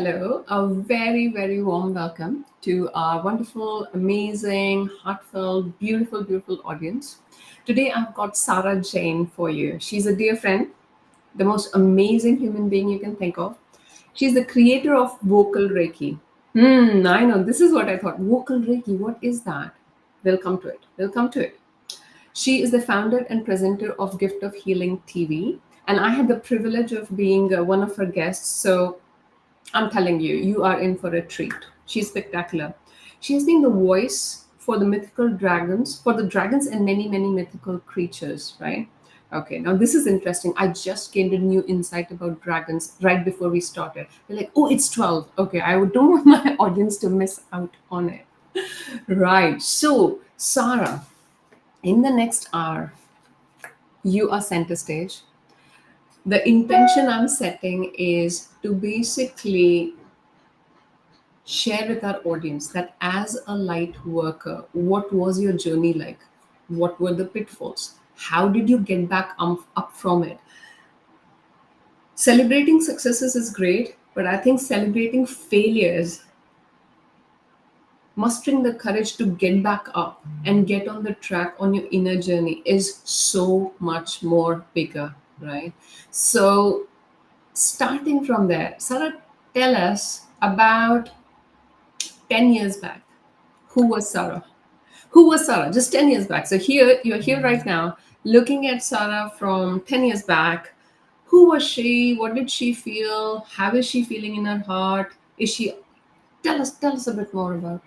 hello. A very, very warm welcome to our wonderful, amazing, heartfelt, beautiful, beautiful audience. Today, I've got Sara Jane for you. She's a dear friend, the most amazing human being you can think of. She's the creator of Vocal Reiki. I know. This is what I thought. Vocal Reiki, what is that? We'll come to it. We'll come to it. She is the founder and presenter of Gift of Healing TV. And I had the privilege of being one of her guests. So I'm telling you, you are in for a treat. She's spectacular. She has been the voice for the mythical dragons, for the dragons and many, many mythical creatures, right? Okay, now this is interesting. I just gained a new insight about dragons right before we started. They're like, oh, it's 12. Okay, I don't want my audience to miss out on it. Right. So, Sarah, in the next hour, you are center stage. The intention I'm setting is to basically share with our audience that as a light worker, what was your journey like? What were the pitfalls? How did you get back up from it? Celebrating successes is great, but I think celebrating failures, mustering the courage to get back up and get on the track on your inner journey is so much more bigger, right? So, starting from there, Sarah, tell us about 10 years back. Who was Sarah? Who was Sarah just 10 years back? So here, you're here right now, looking at Sarah from 10 years back. Who was she? What did she feel? How is she feeling in her heart? Is she, tell us a bit more about her.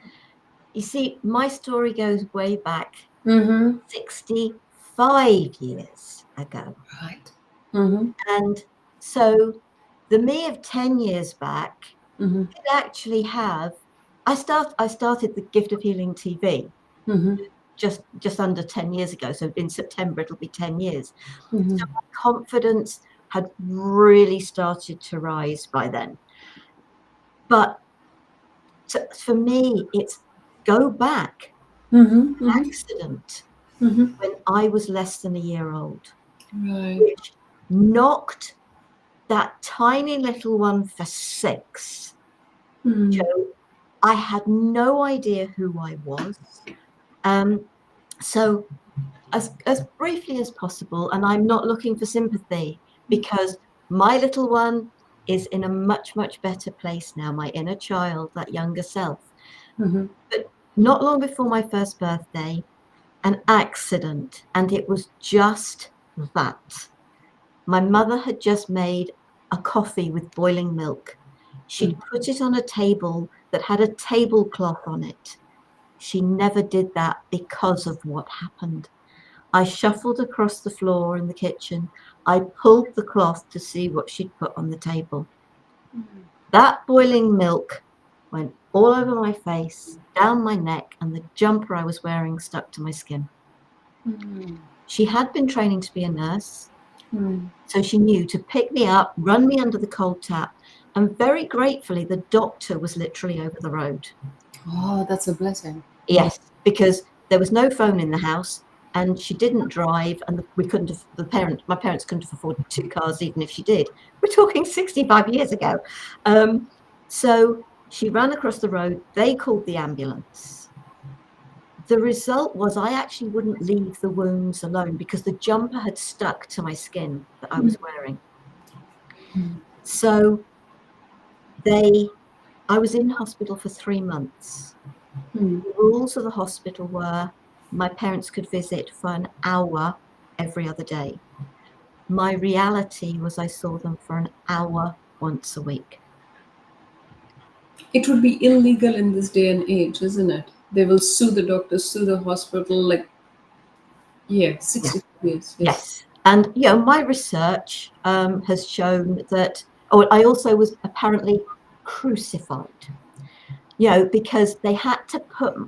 You see, my story goes way back Mm-hmm. 65 years ago. Right. Mm-hmm. And so the me of 10 years back Mm-hmm. could actually have, I started the Gift of Healing TV Mm-hmm. just under 10 years ago. So in September, it'll be 10 years. Mm-hmm. So my confidence had really started to rise by then. But for me, it's go back. Mm-hmm. Mm-hmm. Accident Mm-hmm. when I was less than a year old, Right. which knocked that tiny little one for 6. Mm-hmm. So I had no idea who I was. So as briefly as possible, and I'm not looking for sympathy because my little one is in a much, much better place now, my inner child, that younger self. Mm-hmm. But not long before my first birthday, an accident, and it was just that. My mother had just made a coffee with boiling milk. She'd put it on a table that had a tablecloth on it. She never did that because of what happened. I shuffled across the floor in the kitchen. I pulled the cloth to see what she'd put on the table. That boiling milk went all over my face, down my neck, and the jumper I was wearing stuck to my skin. Mm-hmm. She had been training to be a nurse, Mm-hmm. so she knew to pick me up, run me under the cold tap, and very gratefully, the doctor was literally over the road. Oh, that's a blessing. Yes, because there was no phone in the house, and she didn't drive, and we couldn't have, my parents couldn't have afforded 2 cars even if she did. We're talking 65 years ago. So she ran across the road. They called the ambulance. The result was I actually wouldn't leave the wounds alone because the jumper had stuck to my skin that I was wearing. So I was in hospital for 3 months. Mm-hmm. The rules of the hospital were my parents could visit for an hour every other day. My reality was I saw them for an hour once a week. It would be illegal in this day and age, isn't it? They will sue the doctor, sue the hospital, like, yeah, 60 years. Yes. And, my research has shown that, I also was apparently crucified, because they had to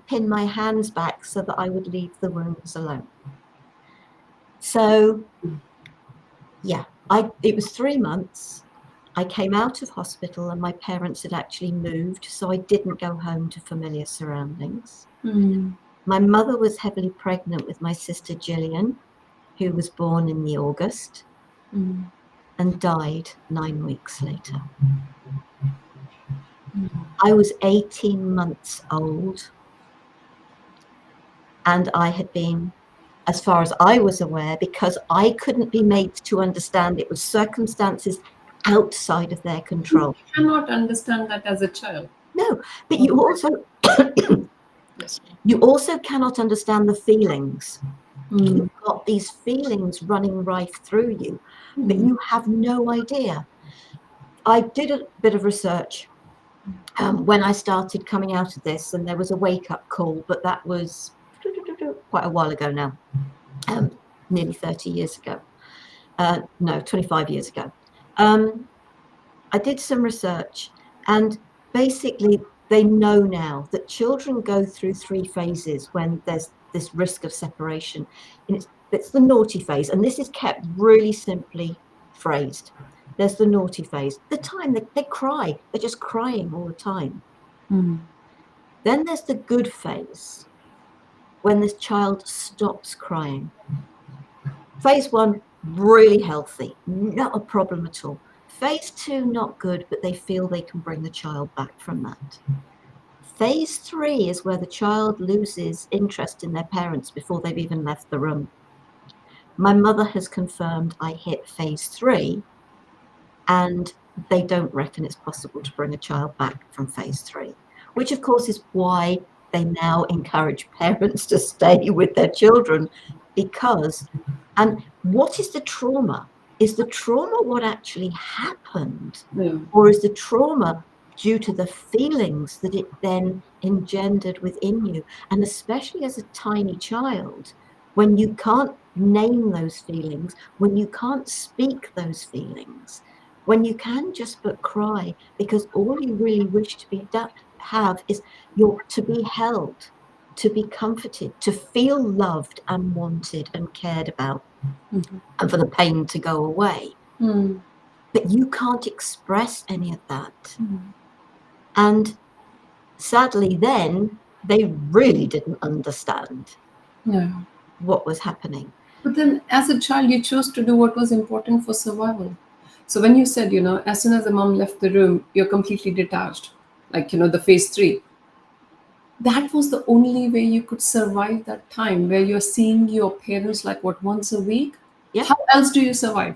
pin my hands back so that I would leave the wounds alone. So, it was 3 months. I came out of hospital and my parents had actually moved, so I didn't go home to familiar surroundings. Mm. My mother was heavily pregnant with my sister Gillian, who was born in the August, and died 9 weeks later. I was 18 months old, and I had been, as far as I was aware, because I couldn't be made to understand it was circumstances outside of their control. You cannot understand that as a child. No, but you also Yes. you also cannot understand the feelings. Mm. You've got these feelings running right through you, but Mm. you have no idea. I did a bit of research when I started coming out of this, and there was a wake-up call, but that was quite a while ago now, nearly 30 years ago. No, 25 years ago. I did some research, and basically they know now that children go through 3 phases when there's this risk of separation. And it's the naughty phase, and this is kept really simply phrased. There's the naughty phase, the time they cry, they're just crying all the time. Mm. Then there's the good phase, when this child stops crying. Phase 1, really healthy, not a problem at all. Phase 2, not good, but they feel they can bring the child back from that. Phase 3 is where the child loses interest in their parents before they've even left the room. My mother has confirmed I hit phase 3, and they don't reckon it's possible to bring a child back from phase 3, which of course is why they now encourage parents to stay with their children, because, and what is the trauma? Is the trauma what actually happened? Yeah. Or is the trauma due to the feelings that it then engendered within you? And especially as a tiny child, when you can't name those feelings, when you can't speak those feelings, when you can just but cry, because all you really wish to have is to be held, to be comforted, to feel loved and wanted and cared about, Mm-hmm. and for the pain to go away. Mm. But you can't express any of that. Mm. And sadly, then they really didn't understand Yeah. what was happening. But then, as a child, you chose to do what was important for survival. So when you said, as soon as the mom left the room, you're completely detached, like, the phase 3, that was the only way you could survive that time where you're seeing your parents like what, once a week. Yeah. How else do you survive?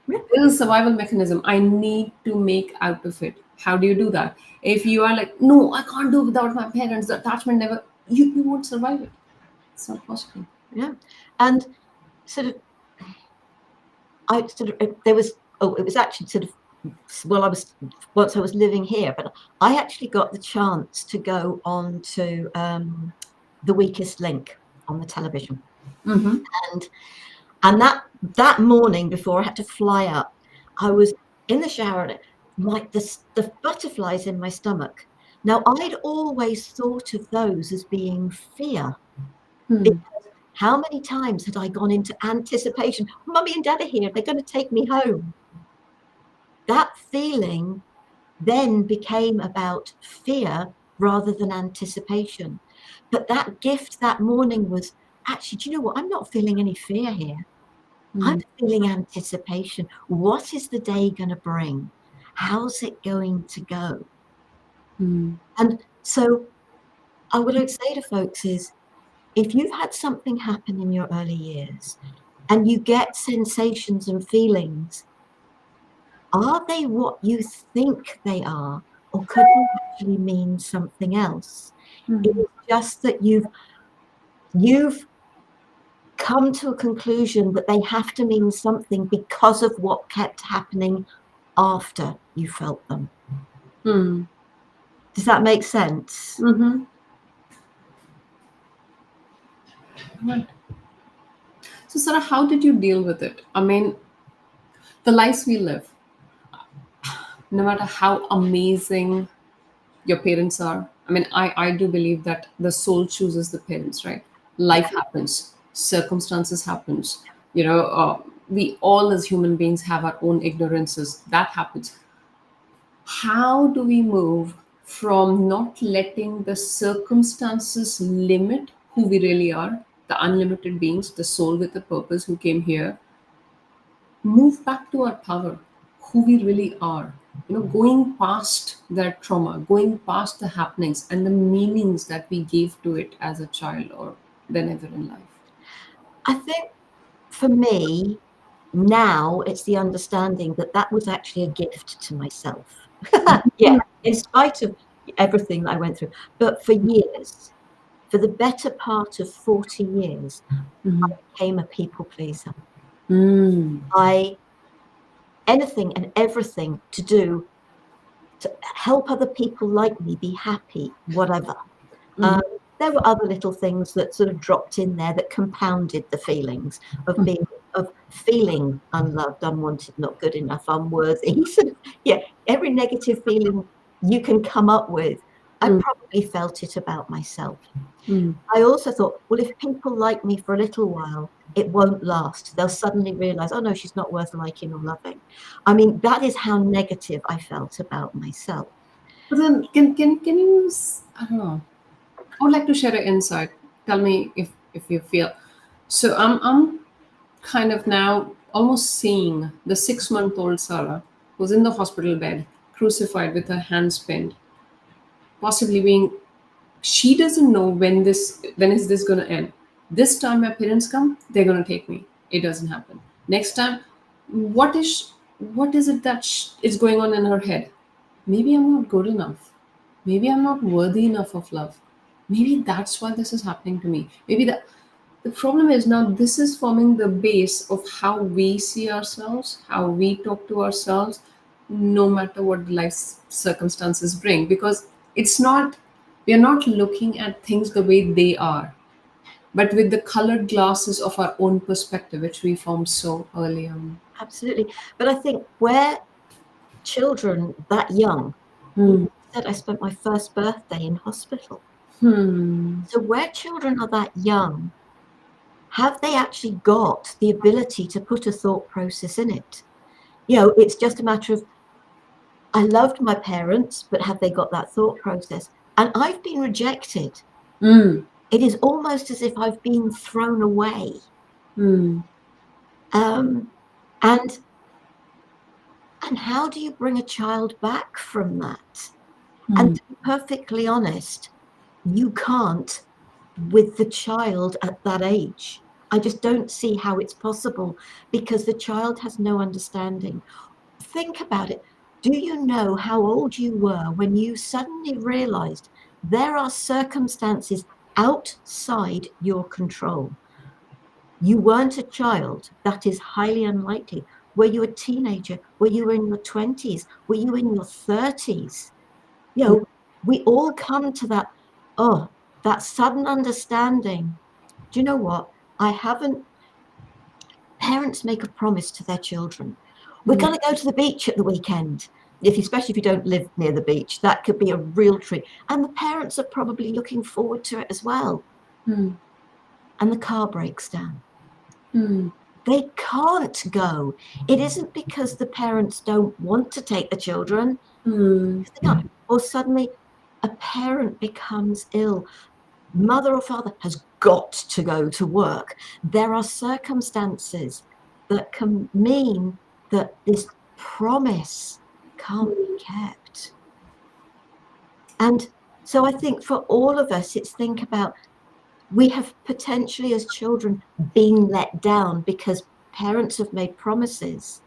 Yeah. There's a survival mechanism. I need to make out of it. How do you do that? If you are like, no, I can't do without my parents, the attachment never, you won't survive it. It's not possible. Yeah. And sort of, there was, it was actually sort of, well, once I was living here, but I actually got the chance to go on to The Weakest Link on the television. Mm-hmm. And that morning, before I had to fly up, I was in the shower, and like the butterflies in my stomach. Now, I'd always thought of those as being fear. Hmm. Because how many times had I gone into anticipation? Mummy and Dad are here, they're going to take me home. That feeling then became about fear rather than anticipation. But that gift that morning was, actually, do you know what? I'm not feeling any fear here. I'm Hmm. feeling anticipation. What is the day going to bring? How's it going to go? Hmm. And so what I would say to folks is, if you've had something happen in your early years and you get sensations and feelings, are they what you think they are, or could they actually mean something else? It Hmm. is just that you've come to a conclusion that they have to mean something because of what kept happening after you felt them. Hmm. Does that make sense? Mm-hmm. Right. So, Sarah, how did you deal with it? I mean, the lives we live, no matter how amazing your parents are. I mean, I do believe that the soul chooses the parents, right? Life happens, circumstances happens. We all as human beings have our own ignorances. That happens. How do we move from not letting the circumstances limit who we really are, the unlimited beings, the soul with a purpose who came here, move back to our power, who we really are? going past that trauma, going past the happenings and the meanings that we gave to it as a child or whenever in life. I think for me, now it's the understanding that that was actually a gift to myself. Yeah, in spite of everything that I went through. But for years, for the better part of 40 years, Mhm. became a people pleaser. Mm. I anything and everything to do to help other people like me be happy, whatever. Um, Mhm. there were other little things that sort of dropped in there that compounded the feelings of feeling unloved, unwanted, not good enough, unworthy. Sort of, yeah, every negative feeling you can come up with, I Mm. probably felt it about myself. Mm. I also thought, well, if people like me for a little while, it won't last. They'll suddenly realize, oh no, she's not worth liking or loving. I mean, that is how negative I felt about myself. But then, can you? I don't know. I would like to share an insight. Tell me if you feel. So I'm kind of now almost seeing the 6 month old Sarah who's in the hospital bed, crucified with her hands pinned, possibly being. She doesn't know when is this going to end. This time my parents come, they're going to take me. It doesn't happen. Next time, what is it that is going on in her head? Maybe I'm not good enough. Maybe I'm not worthy enough of love. Maybe that's why this is happening to me. Maybe the problem is now this is forming the base of how we see ourselves, how we talk to ourselves, no matter what life circumstances bring. Because it's not, we are not looking at things the way they are, but with the colored glasses of our own perspective, which we formed so early on. Absolutely. But I think where children that young, Hmm. said I spent my first birthday in hospital. Hmm. So where children are that young, have they actually got the ability to put a thought process in it? It's just a matter of, I loved my parents, but have they got that thought process? And I've been rejected. Hmm. It is almost as if I've been thrown away. Hmm. Um, and and how do you bring a child back from that? And Hmm. to be perfectly honest, you can't with the child at that age. I just don't see how it's possible because the child has no understanding. Think about it. Do you know how old you were when you suddenly realized there are circumstances outside your control? You weren't a child. That is highly unlikely. Were you a teenager? Were you in your 20s? Were you in your 30s? You know, we all come to that, oh, that sudden understanding. Do you know what? I haven't, parents make a promise to their children. We're Hmm. going to go to the beach at the weekend. Especially if you don't live near the beach, that could be a real treat. And the parents are probably looking forward to it as well. Hmm. And the car breaks down. Hmm. They can't go. It isn't because the parents don't want to take the children, Hmm. because they can't. Or suddenly a parent becomes ill. Mother or father has got to go to work. There are circumstances that can mean that this promise can't be kept. And so I think for all of us, it's think about, we have potentially as children been let down because parents have made promises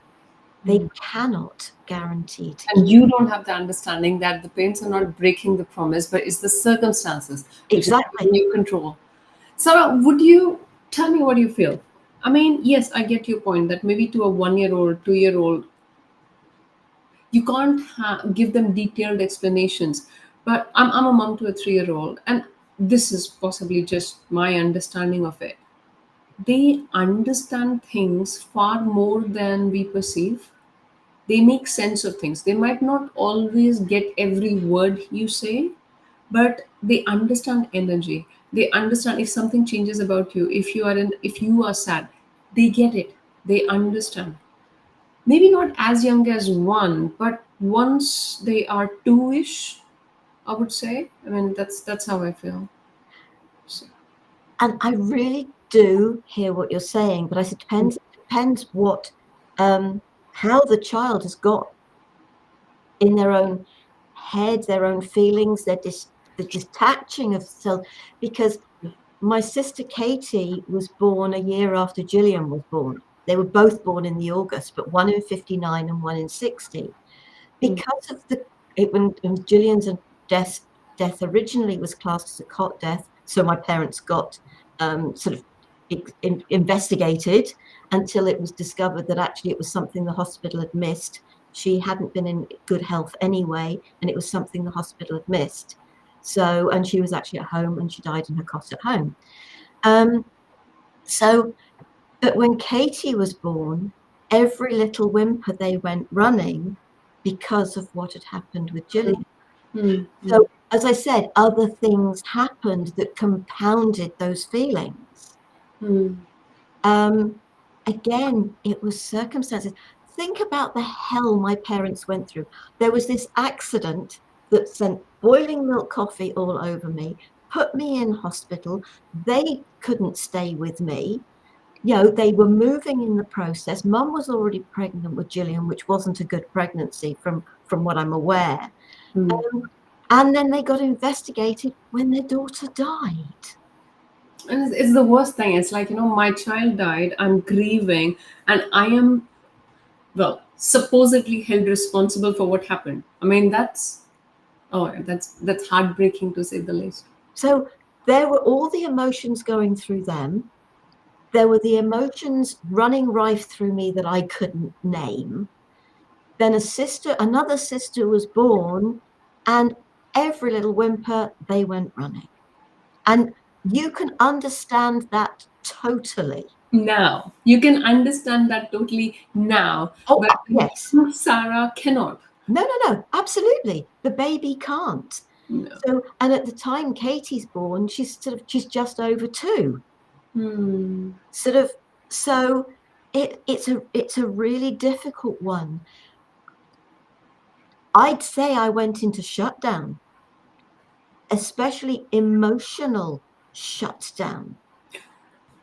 they cannot guarantee to And keep. you don't have the understanding that the parents are not breaking the promise, but it's the circumstances which is Exactly. in your control. Sarah, would you tell me what you feel? I mean, yes, I get your point that maybe to a 1 year old, 2 year old, you can't give them detailed explanations. But I'm a mom to a 3 year old, and this is possibly just my understanding of it. They understand things far more than we perceive. They make sense of things. They might not always get every word you say, but they understand energy. They understand if something changes about you, if you are sad, they get it. They understand. Maybe not as young as one, but once they are two-ish, I would say. I mean, that's how I feel. So, And I really do hear what you're saying, but I said depends what how the child has got. in their own head, their own feelings, the detaching of self. Because my sister Katie was born a year after Gillian was born. They were both born in the August, but one in 59 and one in 60. Mm. Because of when Gillian's death originally was classed as a cot death, so my parents got sort of investigated until it was discovered that actually it was something the hospital had missed. She hadn't been in good health anyway, and it was something the hospital had missed. So, and she was actually at home, and she died in her cot at home. Um, so, but when Katie was born, every little whimper they went running because of what had happened with Gillian. Mm. So, Mm. as I said, other things happened that compounded those feelings. Mm. Um, Again, it was circumstances. Think about the hell my parents went through. There was this accident that sent boiling milk coffee all over me, put me in hospital. They couldn't stay with me. You know, they were moving in the process. Mum was already pregnant with Gillian, which wasn't a good pregnancy from what I'm aware. Mm. And then they got investigated when their daughter died. And it's the worst thing. It's like, my child died, I'm grieving, and I am, well, supposedly held responsible for what happened. I mean, that's heartbreaking to say the least. So there were all the emotions going through them. There were the emotions running rife through me that I couldn't name. Then another sister was born, and every little whimper, they went running. And you can understand that totally. Now you can understand that totally now, Oh, but yes. Sarah cannot. No, absolutely. The baby can't. No. So, and at the time Katie's born, she's just over 2. Hmm. Sort of, so it's a really difficult one. I'd say I went into shutdown, especially emotional shutdown.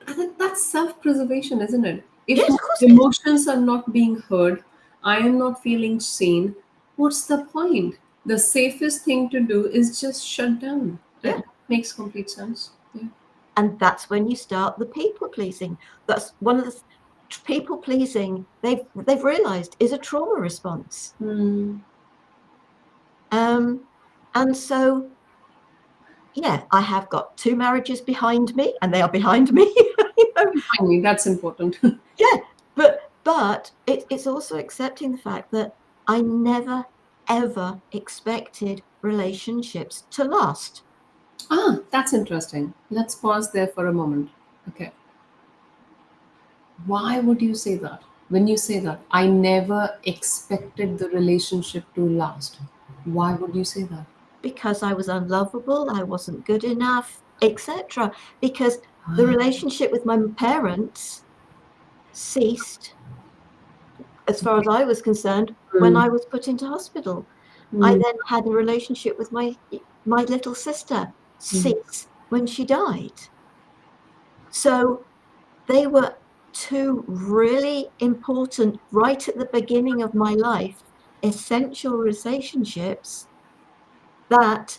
I think that's self-preservation, isn't it? If Yes, my of course it is. emotions are not being heard, I am not feeling seen, what's the point? The safest thing to do is just shut down. Yeah. That makes complete sense. Yeah. And that's when you start the people pleasing. That's one of the people pleasing they've realized is a trauma response. Hmm. And so, yeah, I have got 2 marriages behind me, and they are behind me. You know? Finally, that's important. Yeah, but it's also accepting the fact that I never ever expected relationships to last. That's interesting. Let's pause there for a moment. Okay. Why would you say that? When you say that, I never expected the relationship to last. Why would you say that? Because I was unlovable, I wasn't good enough, etc. Because the relationship with my parents ceased, as far as I was concerned, when Hmm. I was put into hospital. I Hmm. then had a relationship with my little sister Hmm. cease when she died. So they were 2 really important, right at the beginning of my life, essential relationships that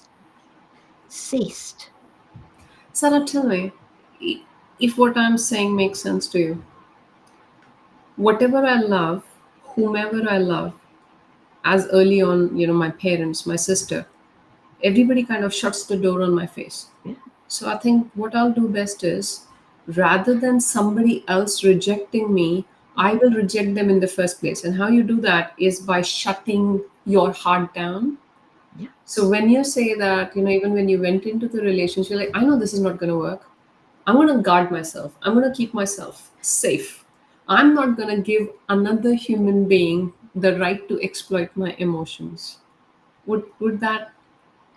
ceased. Sarah, tell me, if what I'm saying makes sense to you. Whatever I love, whomever I love, as early on, my parents, my sister, everybody kind of shuts the door on my face. Yeah, So I think what I'll do best is, rather than somebody else rejecting me, I will reject them in the first place. And how you do that is by shutting your heart down. yeah. So when you say that, even when you went into the relationship, you're like, I know this is not going to work. I'm going to guard myself. I'm going to keep myself safe. I'm not going to give another human being the right to exploit my emotions. Would that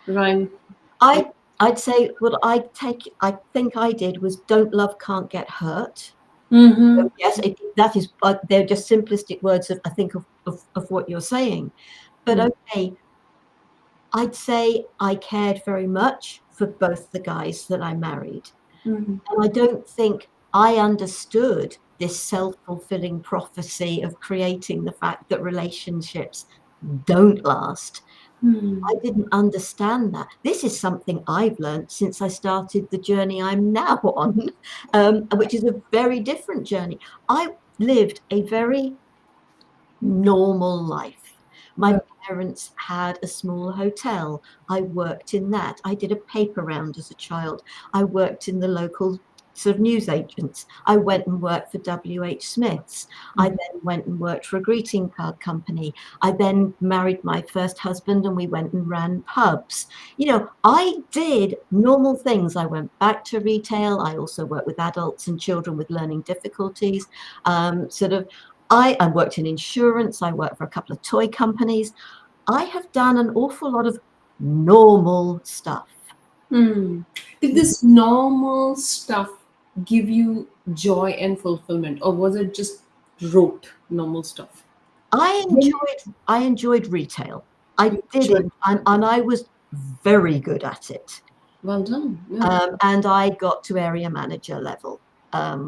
rhyme? I I'd say what I think I did was don't love, can't get hurt. Mm-hmm. So yes, that is, they're just simplistic words of, I think, of what you're saying. But okay, I'd say I cared very much for both the guys that I married. Mm-hmm. And I don't think I understood this self-fulfilling prophecy of creating the fact that relationships don't last. Hmm. I didn't understand that. This is something I've learned since I started the journey I'm now on, which is a very different journey. I lived a very normal life. My Right. parents had a small hotel. I worked in that. I did a paper round as a child. I worked in the local sort of newsagents. I went and worked for W.H. Smith's. I Mhm. then went and worked for a greeting card company. I then married my first husband and we went and ran pubs. You know, I did normal things. I went back to retail. I also worked with adults and children with learning difficulties. Sort of I worked in insurance. I worked for a couple of toy companies. I have done an awful lot of normal stuff. Hmm. Did this normal stuff give you joy and fulfillment, or was it just rote normal stuff? I When enjoyed retail. I you did it, enjoyed, and I was very good at it. well done. Yeah. And I got to area manager level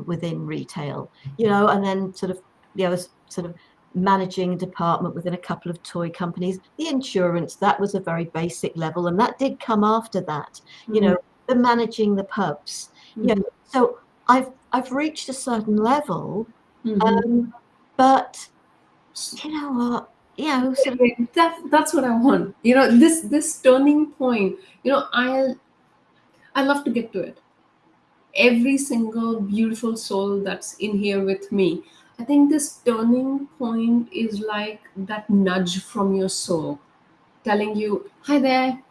within retail, you know, and then sort of, you know, sort of managing a department within a couple of toy companies. The insurance, that was a very basic level, and that did come after that, you Mm-hmm. know, the managing the pubs, you know. So I've reached a certain level, Mm-hmm. um, but you know what, you know, sort of That's what I want. This turning point. I love to get to it. Every single beautiful soul that's in here with me. I think this turning point is like that nudge from your soul telling you, "Hi there,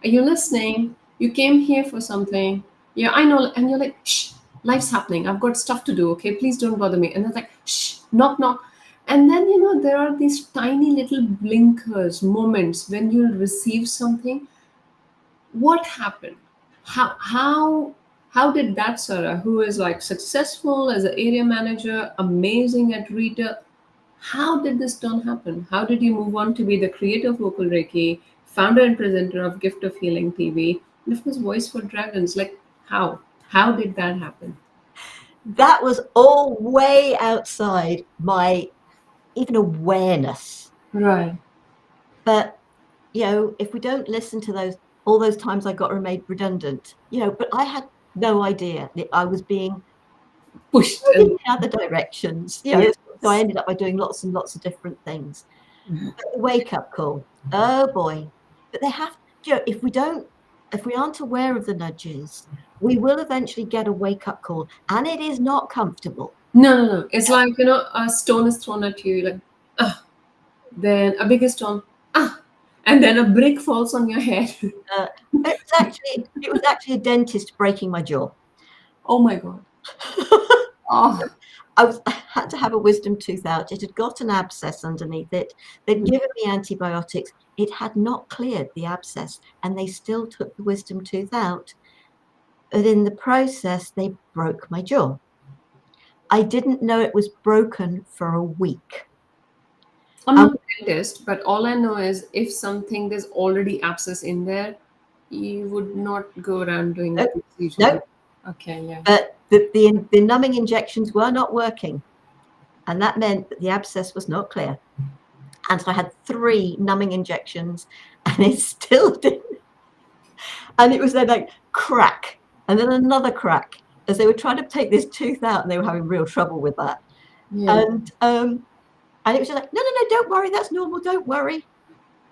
are you listening? You came here for something. Yeah, I know." And you're like, "Shh, life's happening. I've got stuff to do. Okay, please don't bother me." And it's like, "Shh, knock, knock." And then, there are these tiny little blinkers moments when you'll receive something. What happened? How did that Sarah, who is like successful as an area manager, amazing at retail, how did this turn happen? How did you move on to be the creator of Vocal Reiki, founder and presenter of Gift of Healing TV, and of course Voice for Dragons? Like, how did that happen? that was all way outside my even awareness. Right. But you know, if we don't listen to those, all those times I got made redundant, you know, but I had no idea that I was being Pushed pulled and in other directions, you know. So I yes. ended up by doing lots and lots of different things. But the wake up call, oh boy. But they have, you know, if we aren't aware of the nudges, we will eventually get a wake up call, and it is not comfortable. No, no, no. It's like, a stone is thrown at you, like, ah, then a bigger stone, ah, and then a brick falls on your head. Uh, it was actually a dentist breaking my jaw. Oh my God. Oh. I had to have a wisdom tooth out. It had got an abscess underneath it. They'd given me antibiotics. It had not cleared the abscess, and they still took the wisdom tooth out. But in the process, they broke my jaw. I didn't know it was broken for a week. I'm And not a dentist, but all I know is if something there's already abscess in there, you would not go around doing no, procedure. no, Okay, yeah. but the numbing injections were not working. And that meant that the abscess was not clear. And so I had 3 numbing injections, and it still didn't. And it was then like crack, and then another crack as they were trying to take this tooth out, and they were having real trouble with that. Yeah. And it was just like, no, no, no, don't worry, that's normal, don't worry.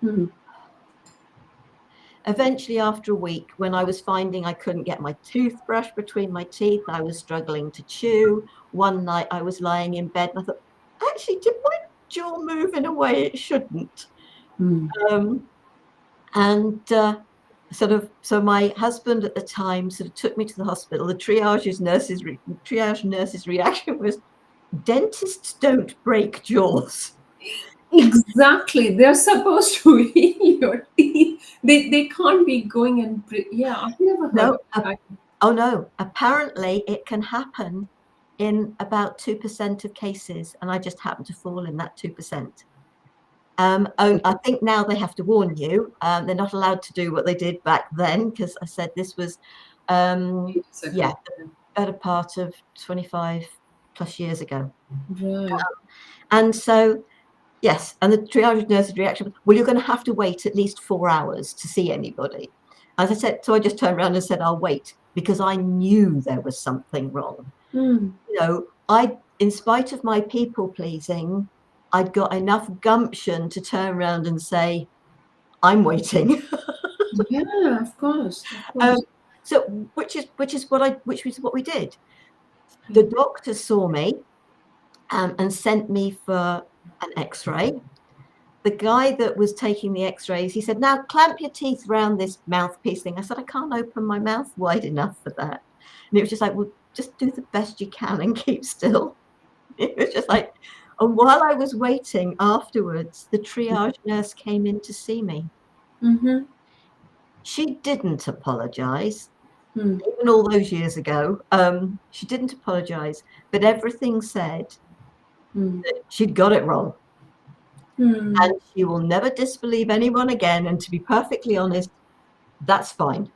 Mhm. Eventually, after a week, when I was finding I couldn't get my toothbrush between my teeth, I was struggling to chew. One night I was lying in bed and I thought, actually, did my jaw move in a way it shouldn't? Mm. Um, and so my husband at the time sort of took me to the hospital. The triage nurse's reaction was, dentists don't break jaws. Exactly. They're supposed to heal your teeth. They can't be going and yeah, I've never heard No, of that. oh no, apparently it can happen in about 2% of cases, and I just happen to fall in that 2%. I think now they have to warn you. They're not allowed to do what they did back then, because I said this was, Ages yeah, ago. the better part of 25 plus years ago. Right. And so Yes, and the triage nurse's reaction was, well, you're going to have to wait at least 4 hours to see anybody. As I said, so I just turned around and said, I'll wait, because I knew there was something wrong. Mm. You know, in spite of my people pleasing, I'd got enough gumption to turn around and say, I'm waiting. Yeah, of course, of course. So which is what we did. Yeah. The doctor saw me and sent me for an X-ray. The guy that was taking the X-rays, he said, now clamp your teeth around this mouthpiece thing. I said, I can't open my mouth wide enough for that. And it was just like, well, just do the best you can and keep still. It was just like, and while I was waiting afterwards, the triage nurse came in to see me. Mm-hmm. She didn't apologize. Mm. Even all those years ago, she didn't apologize, but everything said Mm. that she'd got it wrong. Mm. And she will never disbelieve anyone again. And to be perfectly honest, that's fine,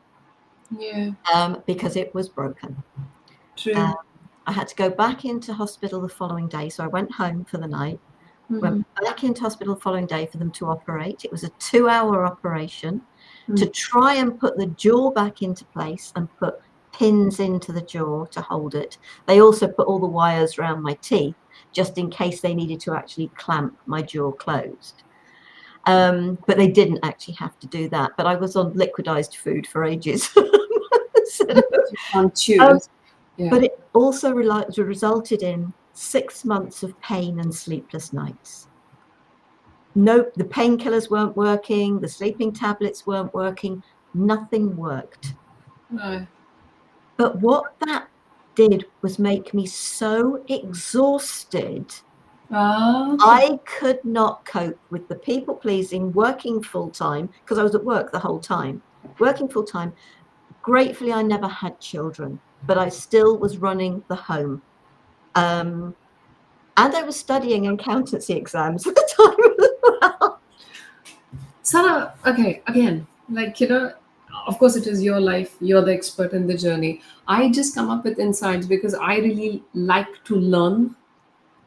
Yeah, because it was broken. true. I had to go back into hospital the following day. So I went home for the night, went Mm-hmm. back into hospital the following day for them to operate. It was a 2-hour operation to Mm. try and put the jaw back into place and put pins into the jaw to hold it. They also put all the wires around my teeth just in case they needed to actually clamp my jaw closed. But they didn't actually have to do that. But I was on liquidized food for ages. So, You can't choose. Yeah. but it also resulted in 6 months of pain and sleepless nights. No, the painkillers weren't working, the sleeping tablets weren't working, nothing worked. Right. But what that did was make me so exhausted, Ah, okay. I could not cope with the people pleasing, working full time, because I was at work the whole time, working full time. Gratefully, I never had children, but I still was running the home. Um, and I was studying accountancy exams at the time as well. Sarah, okay, again, like, of course it is your life, you're the expert in the journey. I just come up with insights because I really like to learn,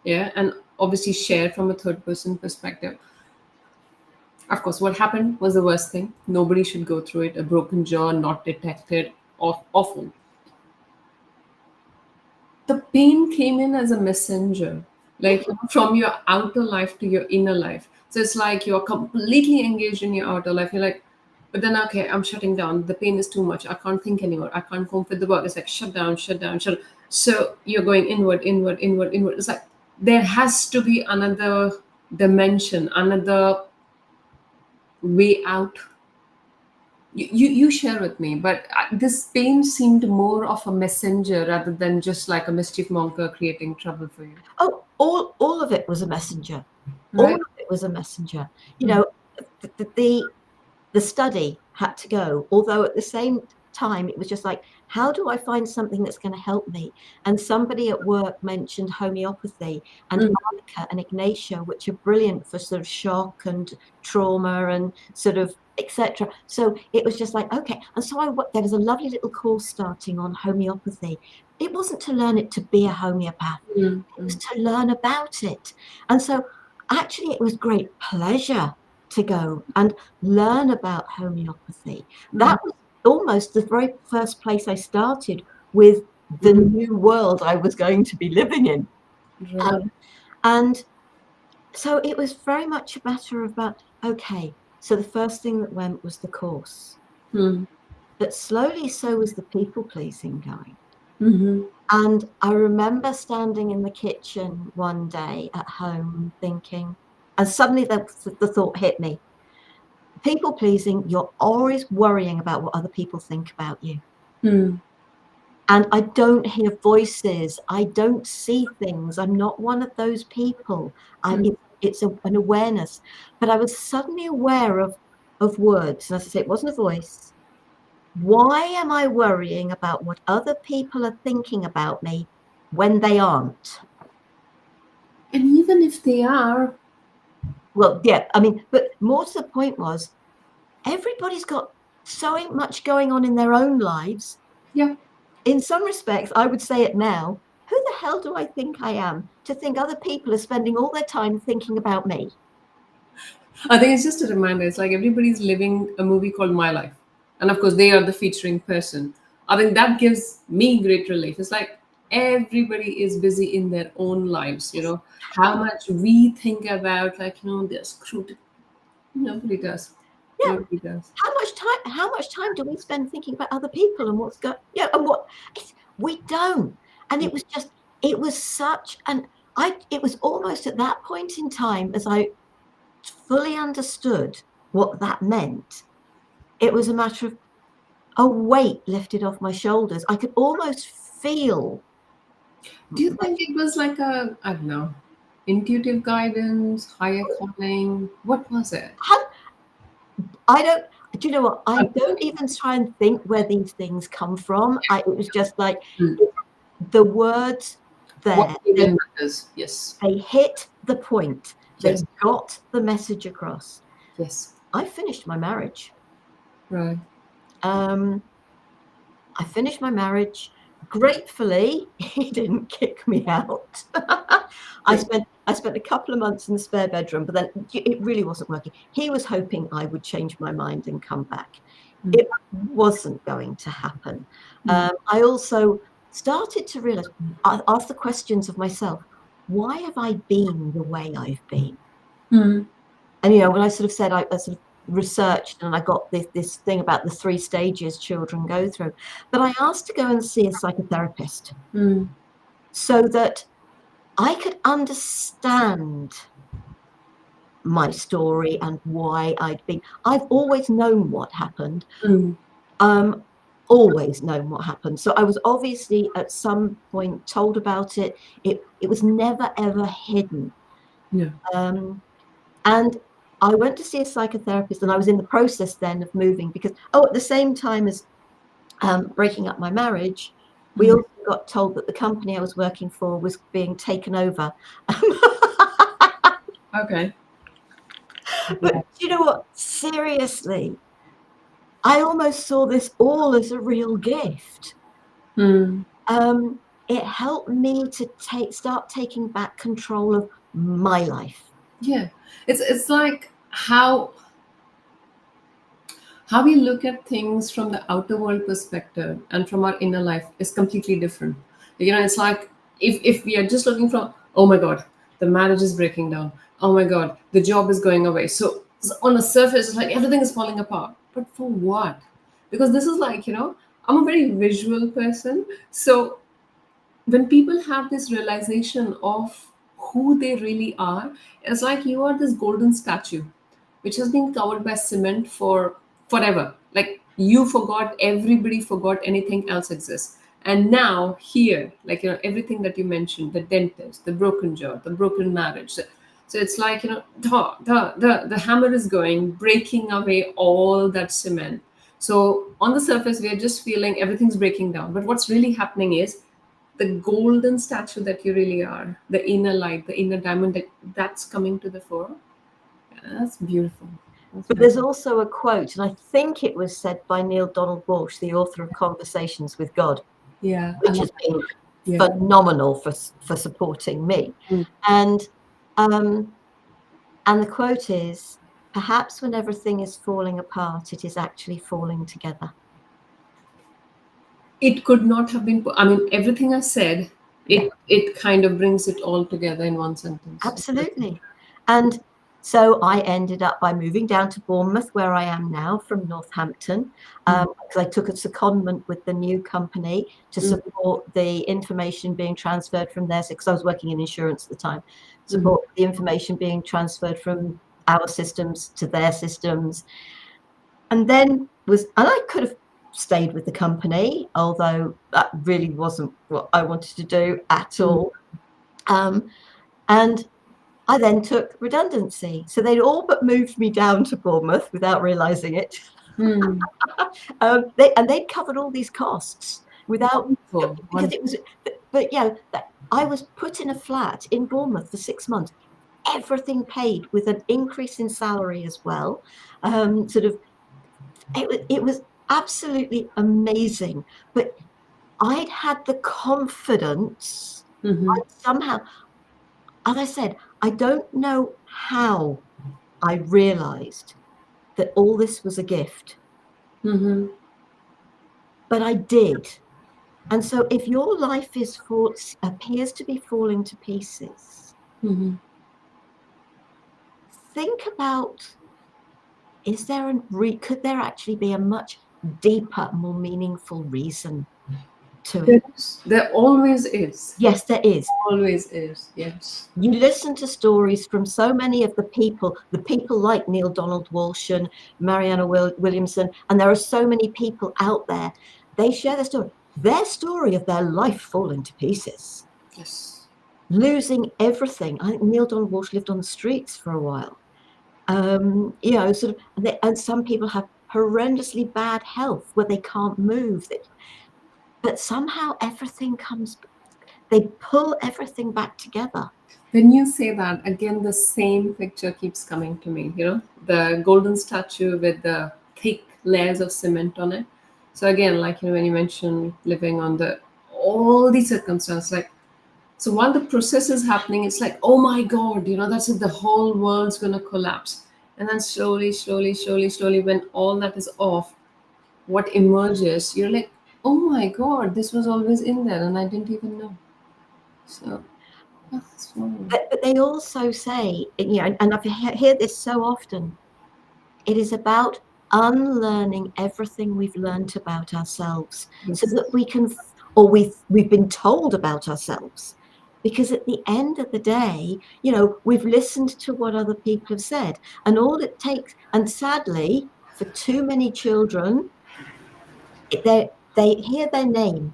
yeah, and obviously share from a third person perspective. Of course, what happened was the worst thing. Nobody should go through it. A broken jaw, not detected, awful. The pain came in as a messenger, like, from your outer life to your inner life. So it's like you're completely engaged in your outer life. You're like, but then, okay, I'm shutting down. The pain is too much. I can't think anymore. I can't cope with the work. It's like, shut down, shut down, shut. So you're going inward, inward, inward, inward. It's like there has to be another dimension, another way out. You share with me, but this pain seemed more of a messenger rather than just like a mischief monger creating trouble for you, Oh, all of it was a messenger. All right? of it was a messenger. You Mm. know, the study had to go, although at the same time it was just like, how do I find something that's going to help me? And somebody at work mentioned homeopathy and Mm. arnica and ignatia, which are brilliant for sort of shock and trauma and sort of etc. So it was just like, okay. And so there was a lovely little course starting on homeopathy. It wasn't to learn it to be a homeopath, Mm. it was Mm. to learn about it. And so actually it was great pleasure to go and learn about homeopathy. Mhm. That was almost the very first place I started with the Mhm. new world I was going to be living in. Right. Um, and so it was very much a matter of about, okay, so the first thing that went was the course. Mm. But slowly so was the people pleasing going. Mhm. And I remember standing in the kitchen one day at home thinking, and suddenly the thought hit me, people pleasing, you're always worrying about what other people think about you. Mm. And I don't hear voices. I don't see things. I'm not one of those people. Mm. It's an awareness. But I was suddenly aware of words. And as I say, it wasn't a voice. Why am I worrying about what other people are thinking about me when they aren't? And even if they are, Well, yeah, I mean, but more to the point was everybody's got so much going on in their own lives. yeah, In some respects, I would say it now. Who the hell do I think I am to think other people are spending all their time thinking about me? I think it's just a reminder. It's like everybody's living a movie called My Life. And of course, they are the featuring person. I think that gives me great relief. It's like everybody is busy in their own lives, how much we think about, like, they're screwed. Nobody does. Yeah. Nobody does. How much time do we spend thinking about other people and what's going, and what we don't. And it was such an it was almost at that point in time, as I fully understood what that meant, it was a matter of a weight lifted off my shoulders. I could almost feel. Do you think it was like I don't know, intuitive guidance, higher calling? What was it? I don't, do you know what? I don't even try and think where these things come from. It was just like the words there. What even matters? Yes. They hit the point. Yes. They got the message across. Yes. I finished my marriage. Right. I finished my marriage. Gratefully, he didn't kick me out. I spent a couple of months in the spare bedroom, but then it really wasn't working. He was hoping I would change my mind and come back. It wasn't going to happen. I also started to realize, I asked the questions of myself, why have I been the way I've been? And, when I sort of said, I sort of researched and I got this thing about the 3 stages children go through, but I asked to go and see a psychotherapist so that I could understand my story and why I've always known what happened. Always known what happened. So I was obviously at some point told about it. It was never ever hidden. No. And I went to see a psychotherapist, and I was in the process then of moving because, at the same time as breaking up my marriage, we also got told that the company I was working for was being taken over. Okay. But you know what? Seriously, I almost saw this all as a real gift. It helped me to start taking back control of my life. Yeah. It's like how we look at things from the outer world perspective and from our inner life is completely different. It's like if we are just looking from, oh my god, the marriage is breaking down, oh my god, the job is going away, so on the surface it's like everything is falling apart, but for what? Because this is like, I'm a very visual person, so when people have this realization of who they really are, it's like you are this golden statue which has been covered by cement for forever. Like you forgot, everybody forgot anything else exists. And now here, like, everything that you mentioned, the dentist, the broken jaw, the broken marriage. So it's like, the hammer is going, breaking away all that cement. So on the surface, we are just feeling everything's breaking down. But what's really happening is the golden statue that you really are, the inner light, the inner diamond that's coming to the fore. Yeah, that's beautiful. But there's also a quote, and I think it was said by Neil Donald Walsh, the author of Conversations with God, Yeah, which has been phenomenal for supporting me. And the quote is, perhaps when everything is falling apart, it is actually falling together. It could not have been, I mean, everything I said, it kind of brings it all together in one sentence. Absolutely. And so I ended up by moving down to Bournemouth, where I am now, from Northampton, because I took a secondment with the new company to support the information being transferred from there, because I was working in insurance at the time, support the information being transferred from our systems to their systems. And then I could have stayed with the company, although that really wasn't what I wanted to do at all. And I then took redundancy. So they'd all but moved me down to Bournemouth without realizing it. They'd covered all these costs without, because it was, but I was put in a flat in Bournemouth for 6 months, everything paid with an increase in salary as well. It was absolutely amazing. But I'd had the confidence, somehow, as I said, I don't know how I realized that all this was a gift. Mm-hmm. But I did. And so if your life appears to be falling to pieces, Mm-hmm. think about, could there actually be a much deeper, more meaningful reason to it? There always is. Yes, there is. Always is. Yes. You listen to stories from so many of the people like Neil Donald Walsh and Mariana Williamson, and there are so many people out there. They share their story of their life falling to pieces, Yes. losing everything. I think Neil Donald Walsh lived on the streets for a while. And some people have horrendously bad health where they can't move. But somehow they pull everything back together. When you say that, again, the same picture keeps coming to me, the golden statue with the thick layers of cement on it. So again, like, when you mentioned living on all these circumstances, like, so while the process is happening, it's like, oh my God, that's it, the whole world's going to collapse. And then slowly, slowly, slowly, slowly, when all that is off, what emerges, you're like, oh my God, this was always in there and I didn't even know. So, that's fine. But they also say, and I hear this so often, it is about unlearning everything we've learned about ourselves so Yes. that we can, or we've been told about ourselves. Because at the end of the day, we've listened to what other people have said. And all it takes, and sadly, for too many children, they hear their name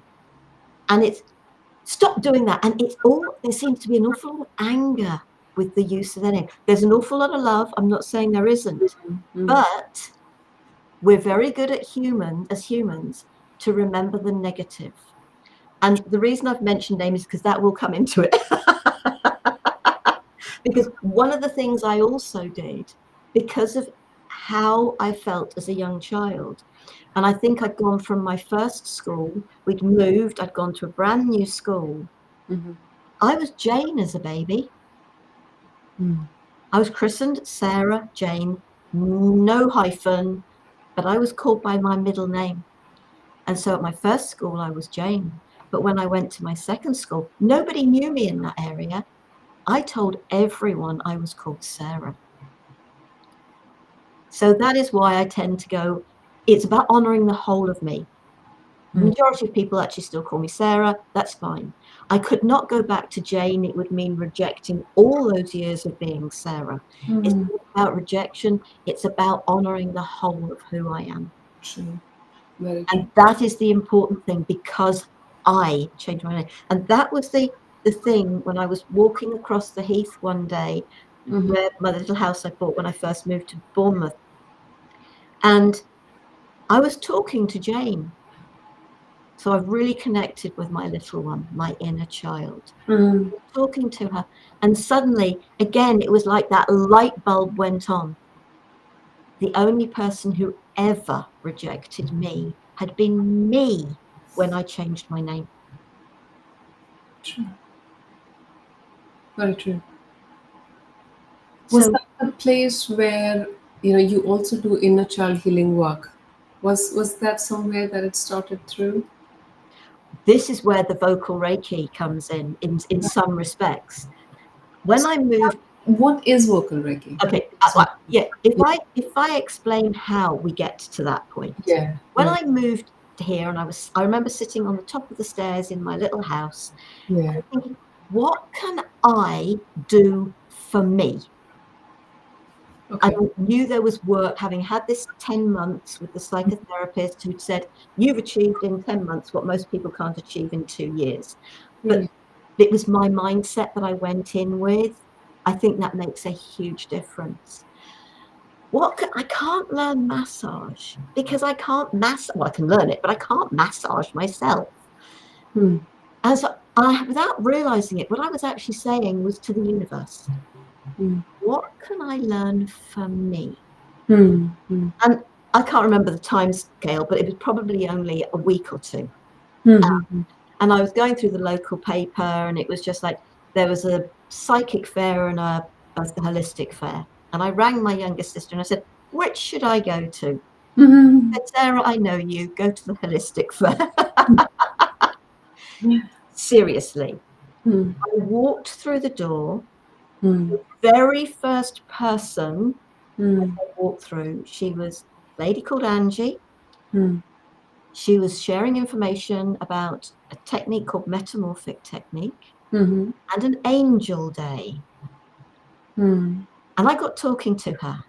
and it's stop doing that. And there seems to be an awful lot of anger with the use of their name. There's an awful lot of love. I'm not saying there isn't, but we're very good as humans to remember the negative. And the reason I've mentioned name is because that will come into it. Because one of the things I also did, because of how I felt as a young child, and I think I'd gone from my first school, I'd gone to a brand new school. Mm-hmm. I was Jane as a baby. I was christened Sara Jane, no hyphen, but I was called by my middle name. And so at my first school, I was Jane. But when I went to my second school, nobody knew me in that area. I told everyone I was called Sarah. So that is why I tend to go, it's about honoring the whole of me. The majority of people actually still call me Sarah. That's fine. I could not go back to Jane. It would mean rejecting all those years of being Sarah. It's not about rejection. It's about honoring the whole of who I am. True. Very true. And that is the important thing, because I changed my name. And that was the thing when I was walking across the heath one day, where my little house I bought when I first moved to Bournemouth. And I was talking to Jane. So I've really connected with my little one, my inner child, talking to her. And suddenly, again, it was like that light bulb went on. The only person who ever rejected me had been me when I changed my name. True. Very true. Was So that a place where you also do inner child healing work? Was that somewhere that it started through? this is where the vocal Reiki comes in some respects. When I moved, What is vocal Reiki? okay, yeah, if I explain how we get to that point. Yeah. When I moved here, and I remember sitting on the top of the stairs in my little house, Yeah. thinking, what can I do for me? I Okay. knew there was work, having had this 10 months with the psychotherapist who'd said, you've achieved in 10 months what most people can't achieve in 2 years. But it was my mindset that I went in with. I think that makes a huge difference. I can't learn massage because I can't well, I can learn it, but I can't massage myself. And so without realizing it, what I was actually saying was to the universe, what can I learn for me? And I can't remember the time scale, but it was probably only a week or two. And I was going through the local paper, and it was just like there was a psychic fair and a holistic fair. And I rang my younger sister and I said, which should I go to? Mm-hmm. I said, Sarah, I know you. Go to the holistic first. Yeah. Seriously. Mm. I walked through the door. Mm. The very first person I Mm. walked through, she was a lady called Angie. Mm. She was sharing information about a technique called metamorphic technique Mm-hmm. and an angel day. Mm. And I got talking to her.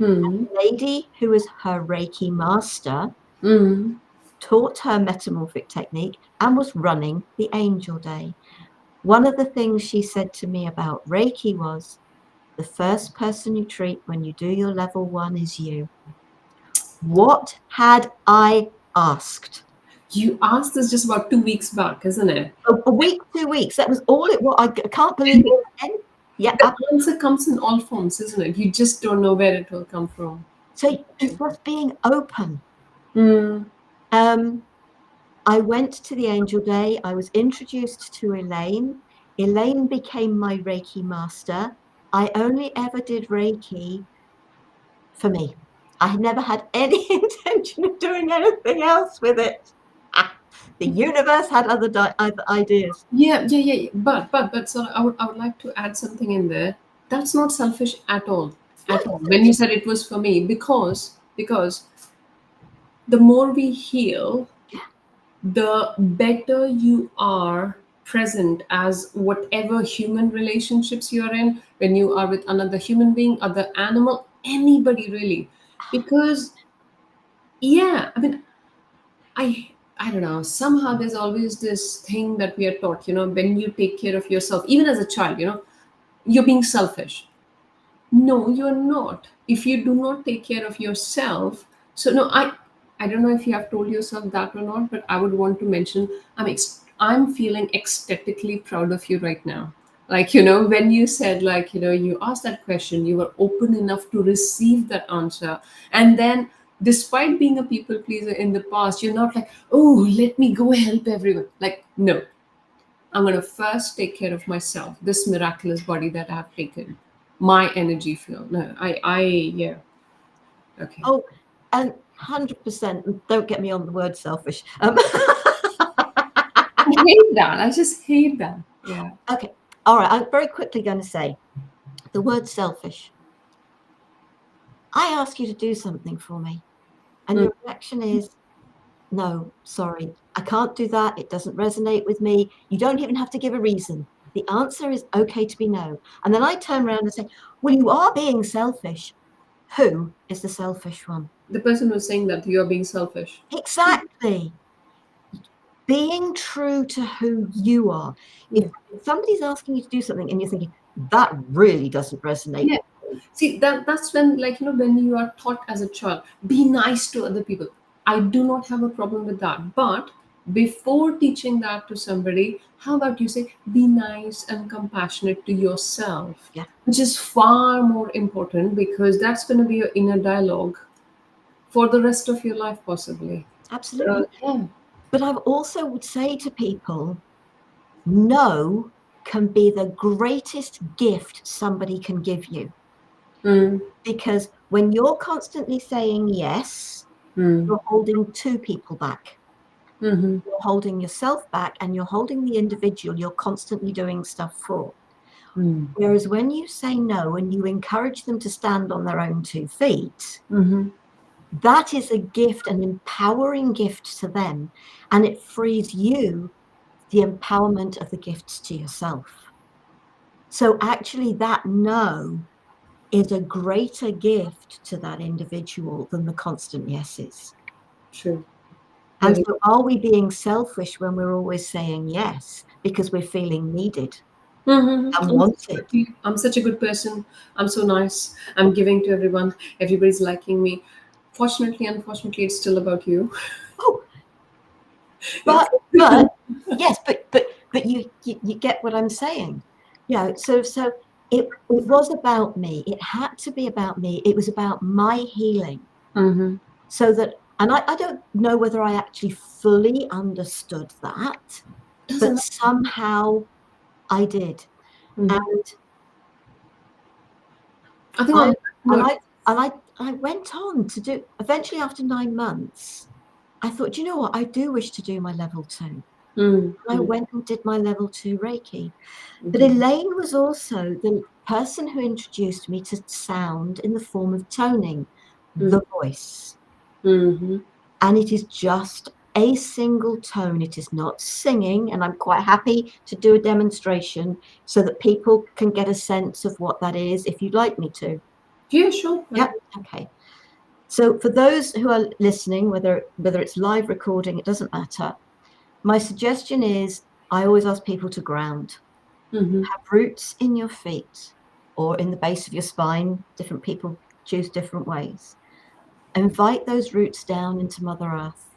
Mm. The lady who was her Reiki master Mm. taught her metamorphic technique and was running the angel day. One of the things she said to me about Reiki was, the first person you treat when you do your level 1 is you. What had I asked? You asked this just about 2 weeks back, isn't it? A week, 2 weeks. That was all it was. I can't believe it again. Yeah. The answer comes in all forms, isn't it? You just don't know where it will come from. So it's just being open. Mm. I went to the Angel Day. I was introduced to Elaine. Elaine became my Reiki master. I only ever did Reiki for me. I never had any intention of doing anything else with it. The universe had other ideas. Yeah, yeah, yeah. But so I would like to add something in there. That's not selfish at all. At all. When you said it was for me, because the more we heal, the better you are present as whatever human relationships you're in, when you are with another human being, other animal, anybody really. Because yeah, I mean, I don't know, somehow there's always this thing that we are taught, when you take care of yourself, even as a child, you're being selfish. No, you're not. If you do not take care of yourself, so no, I don't know if you have told yourself that or not, but I would want to mention I'm feeling ecstatically proud of you right now. Like, when you said, like, you asked that question, you were open enough to receive that answer. And then, despite being a people pleaser in the past, you're not like, oh, let me go help everyone. Like, no, I'm going to first take care of myself, this miraculous body that I have taken, my energy field. No, yeah. Okay. Oh, and 100%, don't get me on the word selfish. I hate that. I just hate that. Yeah. Okay, all right, I'm very quickly going to say the word selfish. I ask you to do something for me, and Mm. your reaction is, no, sorry, I can't do that. It doesn't resonate with me. You don't even have to give a reason. The answer is okay to be no. And then I turn around and say, well, you are being selfish. Who is the selfish one? The person who's saying that you're being selfish. Exactly. Being true to who you are. If Yeah. somebody's asking you to do something and you're thinking, that really doesn't resonate. Yeah. See, that's when, like, when you are taught as a child, be nice to other people. I do not have a problem with that. But before teaching that to somebody, how about you say, be nice and compassionate to yourself, Yeah, which is far more important, because that's going to be your inner dialogue for the rest of your life, possibly. absolutely. Yeah. But I also would say to people, no can be the greatest gift somebody can give you. Mm. Because when you're constantly saying yes, Mm. you're holding two people back. Mm-hmm. You're holding yourself back and you're holding the individual you're constantly doing stuff for. Mm. Whereas when you say no and you encourage them to stand on their own 2 feet, Mm-hmm. that is a gift, an empowering gift to them. And it frees you the empowerment of the gifts to yourself. So actually, that no is a greater gift to that individual than the constant yeses. True. And Very. so, are we being selfish when we're always saying yes because we're feeling needed and wanted? I'm such a good person. I'm so nice. I'm giving to everyone. Everybody's liking me. Fortunately, unfortunately, it's still about you. Oh, It's but yes, but you get what I'm saying. Yeah. So it was about me. It had to be about me. It was about my healing. mm-hmm. So that, and I don't know whether I actually fully understood that, Doesn't but matter. somehow I did. Mhm. And I think I, on and that I went on to do, eventually after 9 months, I thought, you know what, I do wish to do my level 2. note, I went and did my level 2 Reiki. But mm-hmm, Elaine was also the person who introduced me to sound in the form of toning, the voice. mm-hmm. And it is just a single tone. It is not singing. And I'm quite happy to do a demonstration so that people can get a sense of what that is if you'd like me to. Yeah, sure. Yep. Okay. So for those who are listening, whether it's live recording, it doesn't matter. My suggestion is I always ask people to ground. Mm-hmm. Have roots in your feet or in the base of your spine. Different people choose different ways. Invite those roots down into Mother Earth,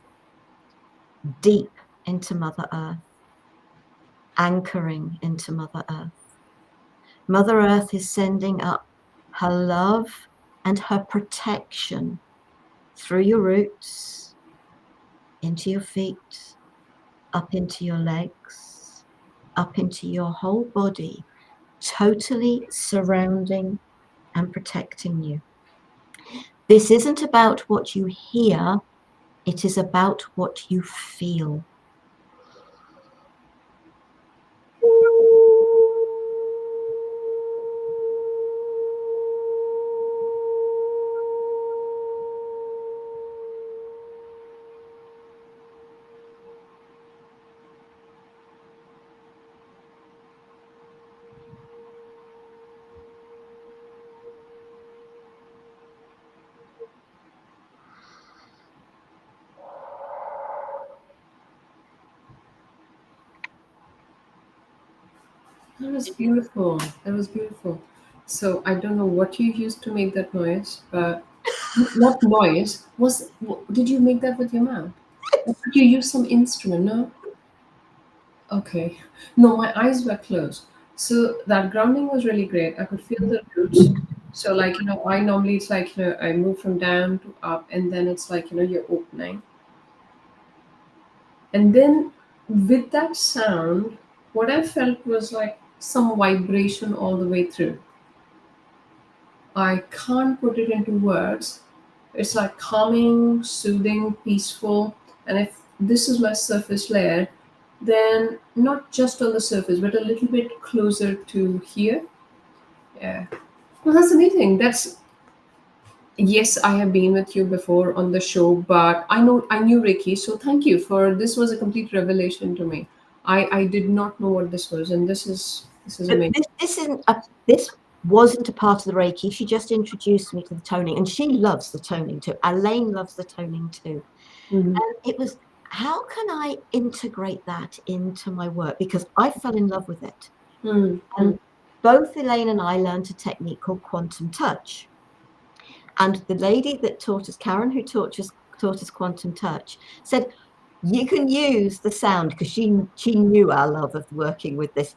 deep into Mother Earth, anchoring into Mother Earth. Mother Earth is sending up her love and her protection through your roots, into your feet, up into your legs, up into your whole body, totally surrounding and protecting you. This isn't about what you hear, it is about what you feel. That was beautiful. That was beautiful. So I don't know what you used to make that noise, but not noise. Did you make that with your mouth? Or did you use some instrument? No. Okay. No, my eyes were closed. So that grounding was really great. I could feel the roots. So like I normally it's like I move from down to up, and then it's like you're opening, and then with that sound, what I felt was like some vibration all the way through. I can't put it into words. It's like calming, soothing, peaceful. And if this is my surface layer, then not just on the surface, but a little bit closer to here. Yeah. Well, that's amazing. Yes, I have been with you before on the show, but I knew Reiki, so thank you for this was a complete revelation to me. I did not know what this was, and this is But amazing. this wasn't a part of the Reiki. She just introduced me to the toning, and she loves the toning too. Elaine loves the toning too. Hmm. And it was, how can I integrate that into my work? Because I fell in love with it. Hmm. Hmm. And both Elaine and I learned a technique called quantum touch. And the lady that taught us, Karen, who taught us quantum touch, said you can use the sound because she knew our love of working with this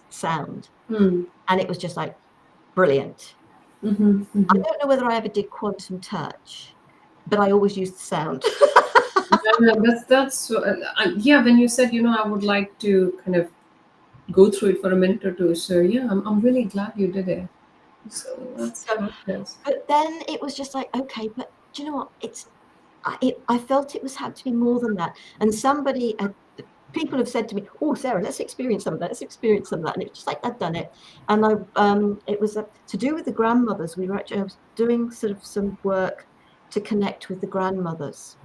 sound, Hmm. and it was just like brilliant. Hmm. I Hmm. don't know whether I ever did quantum touch, but I always used the sound. Yeah, yeah. When you said I would like to kind of go through it for a minute or two. So yeah, I'm really glad you did it. So that's So, fabulous. but then it was just like, okay, but do you know what? I felt it was had to be more than that. And people have said to me, "Oh, Sarah, let's experience some of that. Let's experience some of that." And it's just like I'd done it. And it was to do with the grandmothers. I was doing sort of some work to connect with the grandmothers.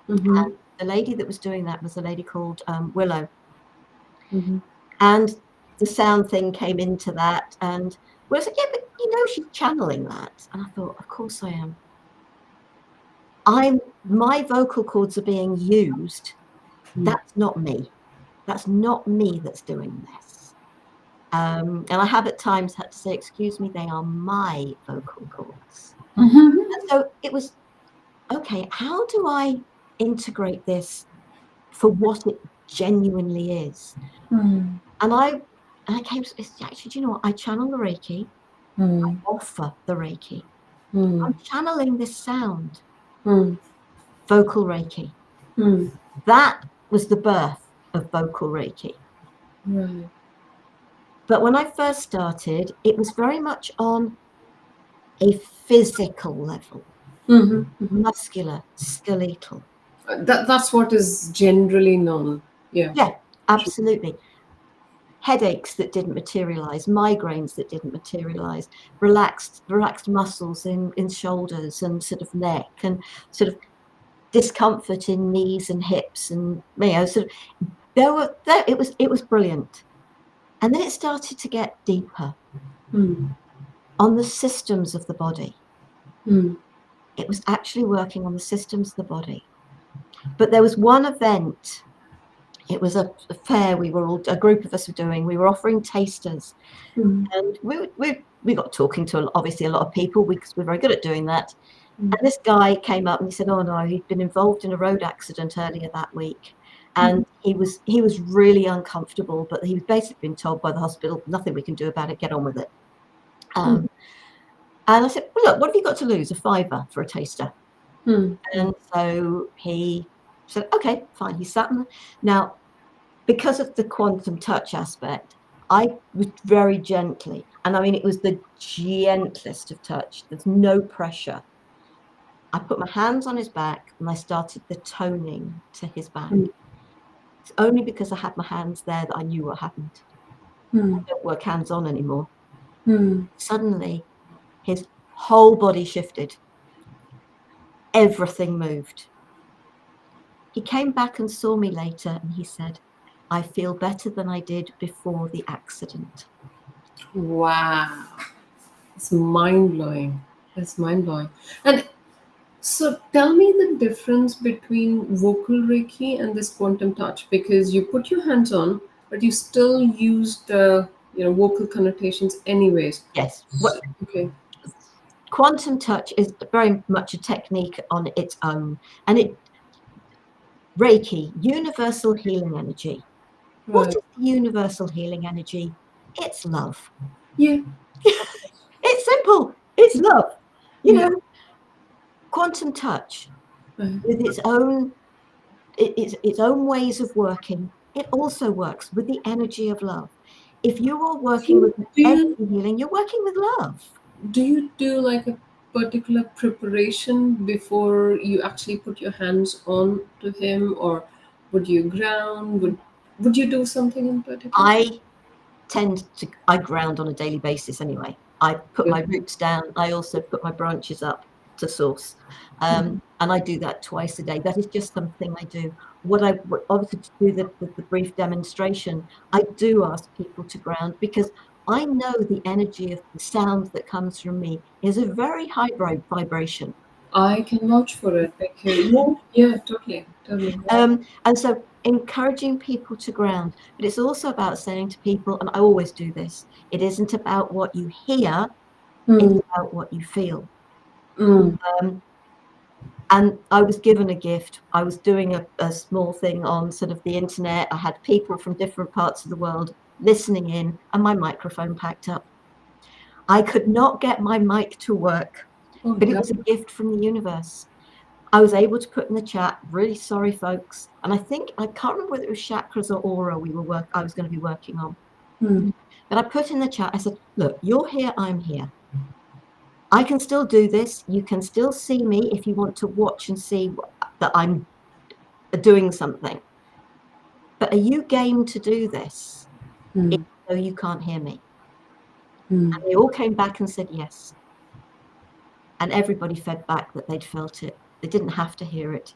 Mm-hmm. And the lady that was doing that was a lady called Willow. Mm-hmm. And the sound thing came into that. And Willow said, "Yeah, but she's channeling that." And I thought, "Of course I am. My vocal cords are being used. That's not me. That's not me that's doing this." And I have at times had to say, "Excuse me, they are my vocal cords." Mm-hmm. And so it was, okay, how do I integrate this for what it genuinely is? Mm-hmm. And I came to this, actually, do you know what? I channel the Reiki, Mm-hmm. offer the Reiki. Mm-hmm. I'm channeling this sound, Mm-hmm. vocal Reiki. Mm-hmm. That was the birth of vocal Reiki. Right. But when I first started, it was very much on a physical level, Mm-hmm. muscular, skeletal. That's what is generally known. Yeah. Yeah, absolutely. Headaches that didn't materialize, migraines that didn't materialize, relaxed muscles in shoulders and sort of neck, and sort of discomfort in knees and hips, and sort of it was brilliant. And then it started to get deeper Mm. on the systems of the body. Mm. It was actually working on the systems of the body. But there was one event. It was a fair we were all, a group of us were doing. We were offering tasters, Mm. and we got talking to obviously a lot of people because we're very good at doing that. Mm. And this guy came up and he said, "Oh no, he'd been involved in a road accident earlier that week, and he was really uncomfortable, but he was basically been told by the hospital, nothing we can do about it, get on with it." Mm. And I said, "Well, look, what have you got to lose? A fiver for a taster." Mm. And so he said, "Okay, fine." He sat in. Now, because of the quantum touch aspect, I was very gently, and I mean, it was the gentlest of touch. There's no pressure. I put my hands on his back and I started the toning to his back. Mm. It's only because I had my hands there that I knew what happened. I Mm. don't work hands on anymore. Mm. Suddenly, his whole body shifted. Everything moved. He came back and saw me later and he said, "I feel better than I did before the accident." Wow. It's mind blowing. It's mind blowing. And so tell me the difference between vocal Reiki and this quantum touch, because you put your hands on, but you still used vocal connotations anyways. Yes. Well, Okay. quantum touch is very much a technique on its own. And Reiki, universal healing energy. What Right. is the universal healing energy? It's love. Yeah. It's simple. It's love. You Yeah. know, quantum touch Right. with its own ways of working. It also works with the energy of love. If you are working So with do energy you healing, you're working with love. do like a particular preparation before you actually put your hands on to him, or would you ground? Would you do something in particular? I I ground on a daily basis anyway. I put Yeah. my roots down. I also put my branches up to source. And I do that twice a day. That is just something I do. Obviously to do the brief demonstration, I do ask people to ground because I know the energy of the sound that comes from me is a very high vibration. I can vouch for it because yeah, totally, totally. And so encouraging people to ground, but it's also about saying to people, and I always do this, it isn't about what you hear, it's Mm. about what you feel. Mm. Um, and I was given a gift. I was doing a small thing on sort of the internet. I had people from different parts of the world listening in, and my microphone packed up. I could not get my mic to work, Oh, but it that. was a gift from the universe. I was able to put in the chat, "Really sorry, folks." And I can't remember whether it was chakras or aura I was going to be working on. Mm. But I put in the chat, I said, "Look, you're here, I'm here. I can still do this. You can still see me if you want to watch and see that I'm doing something. But are you game to do this, even Mm. though you can't hear me?" Mm. And they all came back and said yes. And everybody fed back that they'd felt it. They didn't have to hear it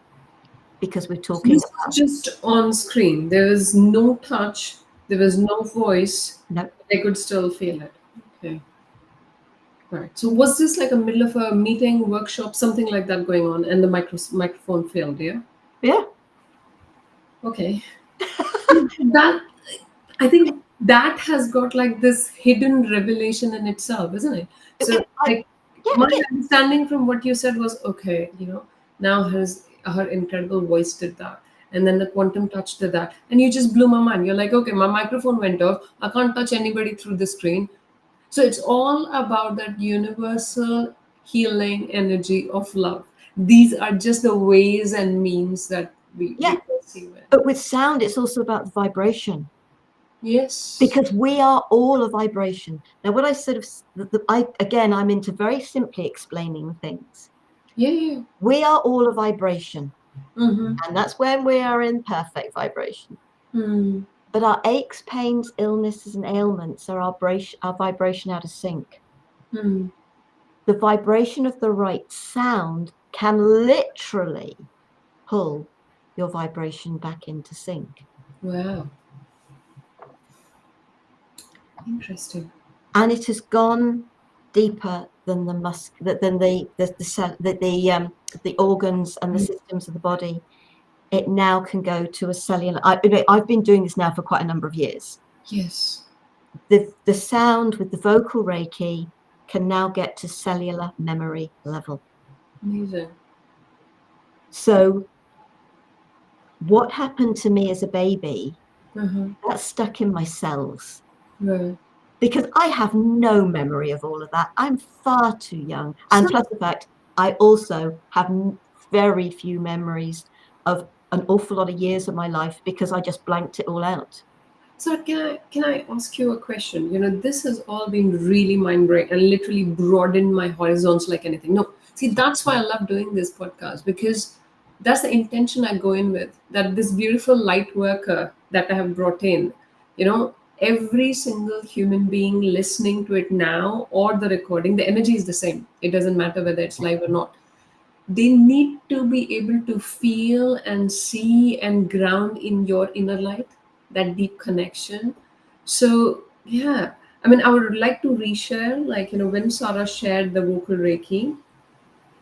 because we're So talking this was about, just on screen. There was no touch. There was no voice. no, They could still feel it. Okay. Right. So was this like a middle of a meeting, workshop, something like that going on, and the microphone failed? Yeah. yeah. Okay. That I think that has got like this hidden revelation in itself, isn't it? So, like, Yeah, my again, understanding from what you said was okay, now her incredible voice did that, and then the quantum touch did that, and you just blew my mind. You're like, okay, my microphone went off. I can't touch anybody through the screen. So it's all about that universal healing energy of love. These are just the ways and means that we yeah. perceive it. But with sound, it's also about the vibration. Yes. because we are all a vibration. Now, what I sort of, I'm into very simply explaining things. Yeah, yeah. We are all a vibration, Mm-hmm. and that's when we are in perfect vibration. Mm. But our aches, pains, illnesses, and ailments are our vibration out of sync. Mm. The vibration of the right sound can literally pull your vibration back into sync. Wow. Interesting. And it has gone deeper than the organs and the systems of the body. It now can go to a cellular. I've been doing this now for quite a number of years. Yes. The sound with the vocal Reiki can now get to cellular memory level. Amazing. So what happened to me as a baby, Uh-huh. that's stuck in my cells, Right. because I have no memory of all of that. I'm far too young. And So, plus the fact I also have very few memories of an awful lot of years of my life because I just blanked it all out. so can I ask you a question? This has all been really mind blowing and literally broadened my horizons like anything. No, see, that's why I love doing this podcast, because that's the intention I go in with. That this beautiful light worker that I have brought in, every single human being listening to it now or the recording, the energy is the same. It doesn't matter whether it's live or not. They need to be able to feel and see and ground in your inner light, that deep connection. So yeah, I mean, I would like to reshare, like, when Sarah shared the vocal Reiki,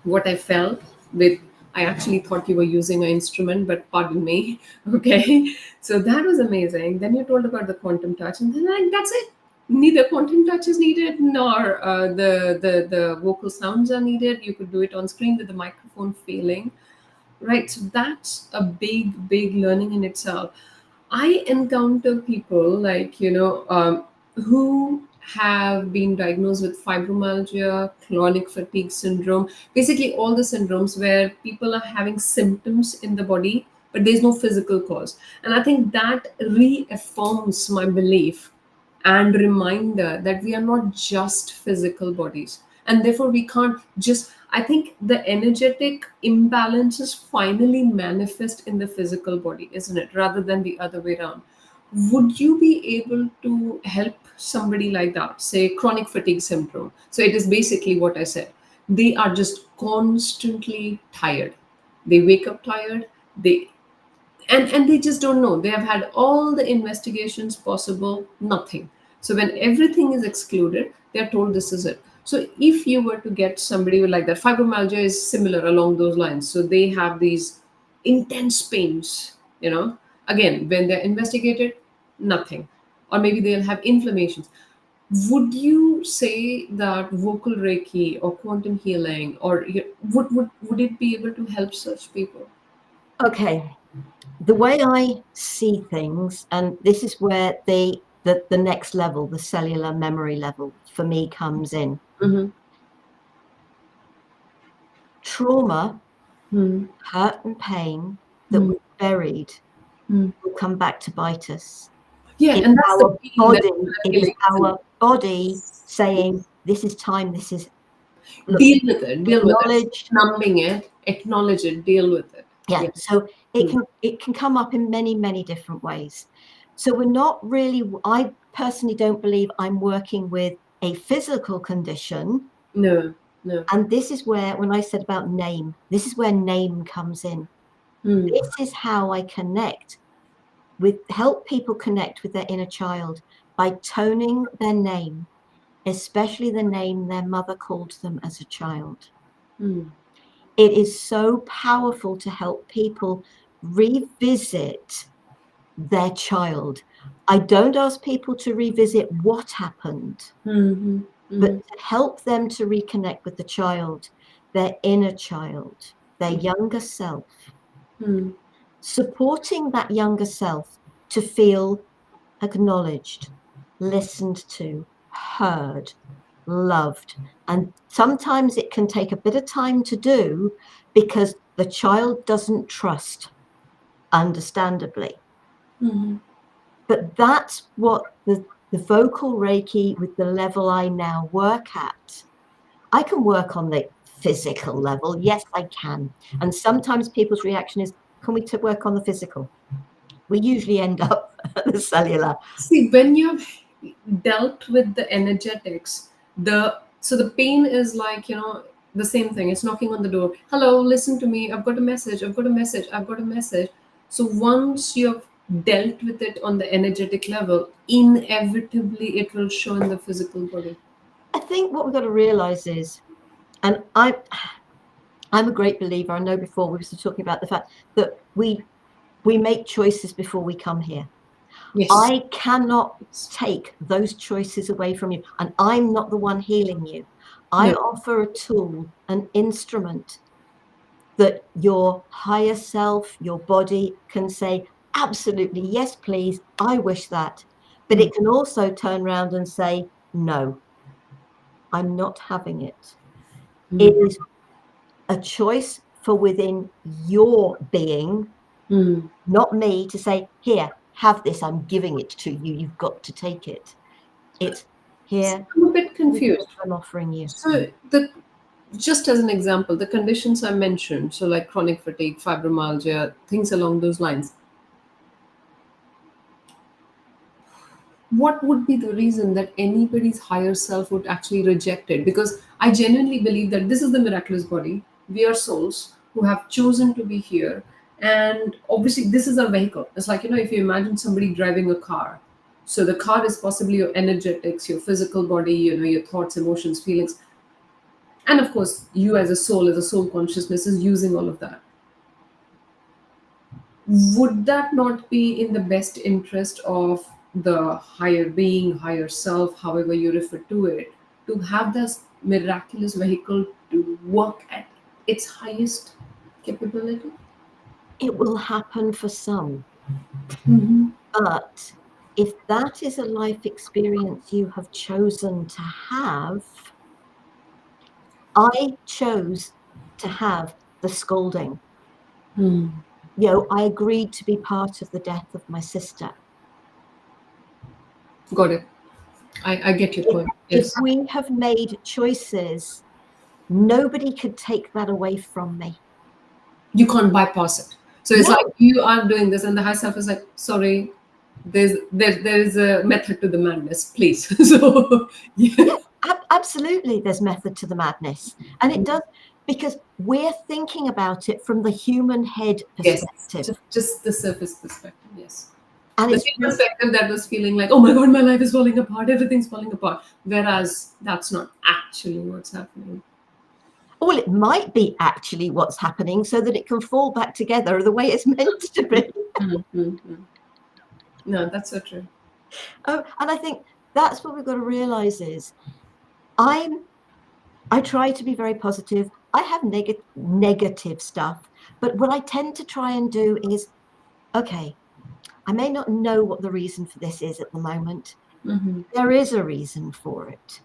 what I felt with, I actually thought you were using an instrument, but pardon me. Okay. So that was amazing. Then you told about the quantum touch, and then like that's it. Neither quantum touch is needed, nor the vocal sounds are needed. You could do it on screen with the microphone feeling. Right. So that's a big, big learning in itself. I encounter people like, who have been diagnosed with fibromyalgia, chronic fatigue syndrome, basically all the syndromes where people are having symptoms in the body, but there's no physical cause. And I think that reaffirms my belief and reminder that we are not just physical bodies, and therefore we can't just, I think the energetic imbalances finally manifest in the physical body, isn't it, rather than the other way around. Would you be able to help somebody like that, say chronic fatigue syndrome? So it is basically what I said. They are just constantly tired. They wake up tired. They and and they just don't know. They have had all the investigations possible, nothing. So when everything is excluded, they're told this is it. So if you were to get somebody with like that, fibromyalgia is similar along those lines. So they have these intense pains, again, when they're investigated, nothing. Or maybe they'll have inflammations. Would you say that vocal reiki or quantum healing, or would it be able to help such people? Okay, the way I see things, and this is where the next level, the cellular memory level, for me comes in. Mm-hmm. Trauma, Hmm. hurt, and pain that Hmm. was buried Hmm. will come back to bite us. Yeah, It's and that's the our pain that body. people are It is feeling, isn't our body saying, "This is time. This is it? look, Deal with it, deal with it. Stop acknowledge." numbing it, acknowledge it, deal with it. Yeah. Yeah. So Hmm. it can come up in many, many different ways. So we're not really. I personally don't believe I'm working with a physical condition. No, no. And this is where, when I said about name, this is where name comes in. Hmm. This is how I help people connect with their inner child by toning their name, especially the name their mother called them as a child. Hmm. It is so powerful to help people revisit their child. I don't ask people to revisit what happened, Hmm. but Hmm. to help them to reconnect with the child, their inner child, their younger self, Hmm. supporting that younger self to feel acknowledged, listened to, heard, loved. And sometimes it can take a bit of time to do because the child doesn't trust, understandably. Hmm. But that's what the vocal Reiki with the level I now work at. I can work on the physical level. Yes, I can. And sometimes people's reaction is, can we work on the physical? We usually end up at the cellular. See, when you've dealt with the energetics, the pain is like, the same thing. It's knocking on the door. Hello, listen to me. I've got a message. I've got a message. I've got a message. So once you've dealt with it on the energetic level, inevitably it will show in the physical body. I think what we've got to realize is, and I'm a great believer. I know before we were talking about the fact that we make choices before we come here. Yes. I cannot take those choices away from you, and I'm not the one healing you. I offer a tool, an instrument that your higher self, your body can say, absolutely, yes, please, I wish that. But it can also turn around and say, no, I'm not having it. It is a choice for within your being, not me, to say, here, have this, I'm giving it to you, you've got to take it. It's here, I'm a bit confused. I'm offering you. So just as an example, the conditions I mentioned, so like chronic fatigue, fibromyalgia, things along those lines, what would be the reason that anybody's higher self would actually reject it? Because I genuinely believe that this is the miraculous body. We are souls who have chosen to be here. And obviously, this is a vehicle. It's like, if you imagine somebody driving a car. So the car is possibly your energetics, your physical body, your thoughts, emotions, feelings. And of course, you as a soul consciousness is using all of that. Would that not be in the best interest of the higher being, higher self, however you refer to it, to have this miraculous vehicle to work at its highest capability? It will happen for some. Mm-hmm. But if that is a life experience you have chosen to have, I chose to have the scolding. I agreed to be part of the death of my sister. Got it. I get your point. Yes. If we have made choices, nobody could take that away from me. You can't bypass it. So it's No. like you are doing this, and the high self is like, sorry, there is a method to the madness, please. So yeah. Absolutely, there's method to the madness. And it does, because we're thinking about it from the human head perspective. Yes, just the surface perspective, yes. And The it's same perspective that was feeling like, oh my god, my life is falling apart, everything's falling apart. Whereas that's not actually what's happening. well, it might be actually what's happening so that it can fall back together the way it's meant to be. No, that's so true. And I think that's what we've got to realize is I try to be very positive. I have negative stuff, but what I tend to try and do is, okay, I may not know what the reason for this is at the moment. There is a reason for it.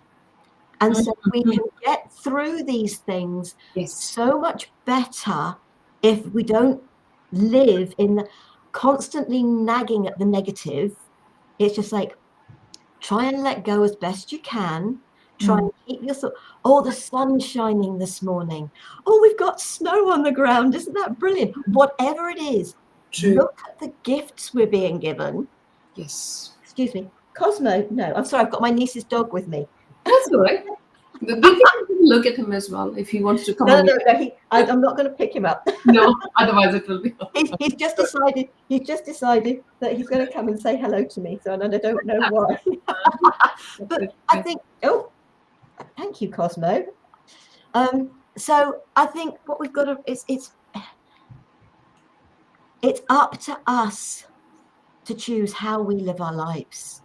And so we can get through these things so much better if we don't live in the constantly nagging at the negative. It's just like, try and let go as best you can. Try and keep your thought. Oh, the sun's shining this morning. Oh, we've got snow on the ground. Isn't that brilliant? Whatever it is, look at the gifts we're being given. Yes. Excuse me. Cosmo, no, I'm sorry, I've got my niece's dog with me. That's all right. We can look at him as well if he wants to come on. No, I'm not going to pick him up. No, otherwise it will be. He's just decided that he's going to come and say hello to me. So I don't know why. But I think, thank you, Cosmo. So I think what we've got to it's up to us to choose how we live our lives.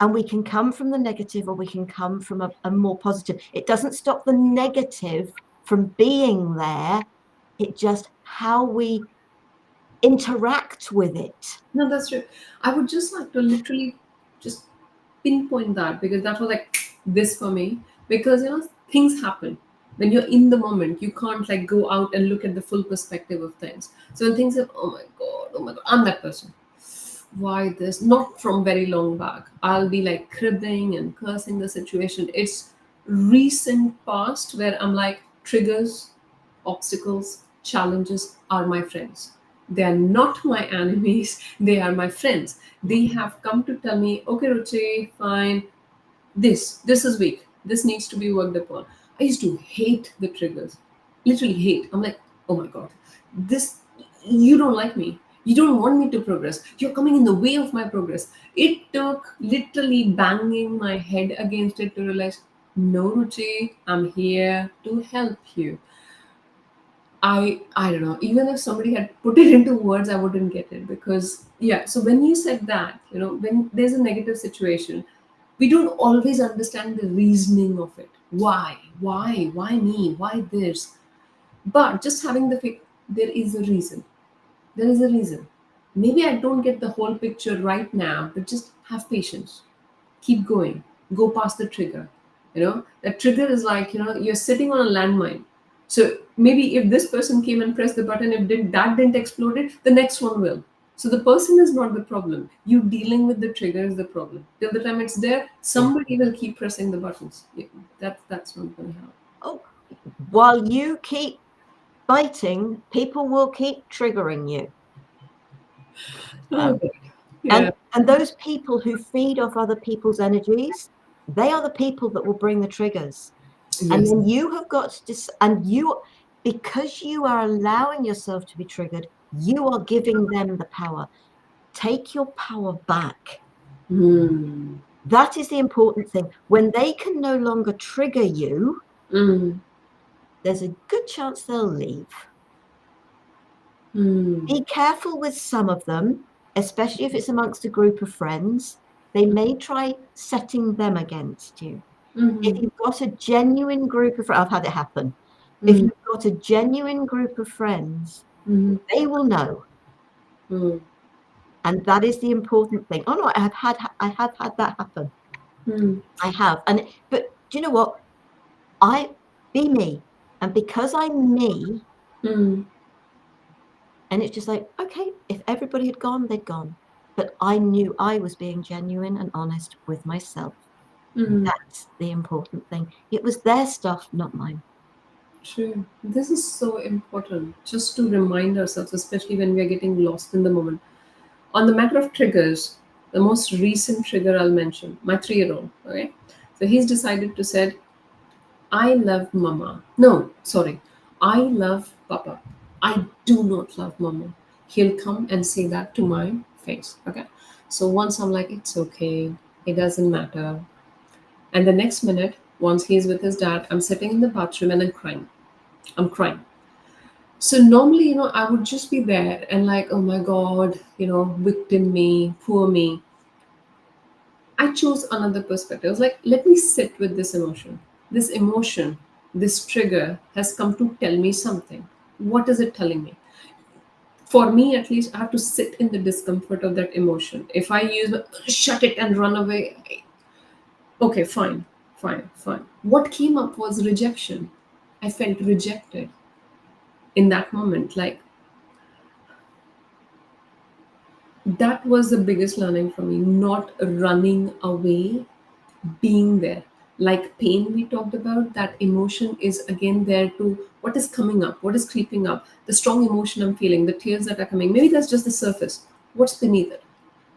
And we can come from the negative or we can come from a more positive. It doesn't stop the negative from being there. It's just how we interact with it. No, that's true. I would just like to literally just pinpoint that, because that was like this for me. Because things happen. When you're in the moment, you can't like go out and look at the full perspective of things. So when things are, oh my god, I'm that person. why this? Not from very long back. I'll be like cribbing and cursing the situation. It's recent past where I'm like, triggers, obstacles, challenges are my friends. They are not my enemies, they are my friends. They have come to tell me, okay, Ruchi, fine, this is weak, this needs to be worked upon. I used to hate the triggers, literally hate. I'm like, oh my god, this, you don't like me, you don't want me to progress, you're coming in the way of my progress. It took literally banging my head against it to realize, no, Ruchi, I'm here to help you. I don't know. Even if somebody had put it into words, I wouldn't get it, because yeah. So when you said that, when there's a negative situation, we don't always understand the reasoning of it. Why me? Why this? But just having the faith, there is a reason. There is a reason. Maybe I don't get the whole picture right now, but just have patience, keep going, go past the trigger. That trigger is like, you're sitting on a landmine. So maybe if this person came and pressed the button, if didn't explode it, the next one will. So the person is not the problem, you dealing with the trigger is the problem. Till the time it's there, Yeah. somebody will keep pressing the buttons. Yeah, that's not going to happen. Oh, while you keep fighting, people will keep triggering you. Oh, Um, God. Yeah. and those people who feed off other people's energies, they are the people that will bring the triggers. And Yes. then you have got to because you are allowing yourself to be triggered, you are giving them the power. Take your power back. Hmm. That is the important thing. When they can no longer trigger you, Mm. there's a good chance they'll leave. Mm. Be careful with some of them, especially if it's amongst a group of friends. They may try setting them against you. If Mm. you've got a genuine group of friends, I've had it happen. If Mm. you've got a genuine group of friends, Mm. they will know. Mm. And that is the important thing. Oh no, I have had that happen. Mm. I have. But do you know what? I be me. And because I'm me, Mm. and it's just like, okay, if everybody had gone, they'd gone. But I knew I was being genuine and honest with myself. Mm. That's the important thing. It was their stuff, not mine. True. This is so important just to remind ourselves, especially when we are getting lost in the moment. On the matter of triggers, the most recent trigger I'll mention, my 3-year-old. Okay. So he's decided to say, I love mama. No, sorry. I love papa. I do not love mama. He'll come and say that to my face. Okay. So once I'm like, it's okay. It doesn't matter. And the next minute, once he's with his dad, I'm sitting in the bathroom and I'm crying. I'm crying. So normally, I would just be there and like, oh my God, victim me, poor me. I chose another perspective. I was like, let me sit with this emotion. This emotion, this trigger has come to tell me something. What is it telling me? For me, at least, I have to sit in the discomfort of that emotion. If I use shut it and run away, okay, fine, fine, fine. What came up was rejection. I felt rejected in that moment. Like, that was the biggest learning for me, not running away, being there. Like pain we talked about, that emotion is again there to what is coming up, what is creeping up, the strong emotion I'm feeling, the tears that are coming. Maybe that's just the surface. What's beneath it?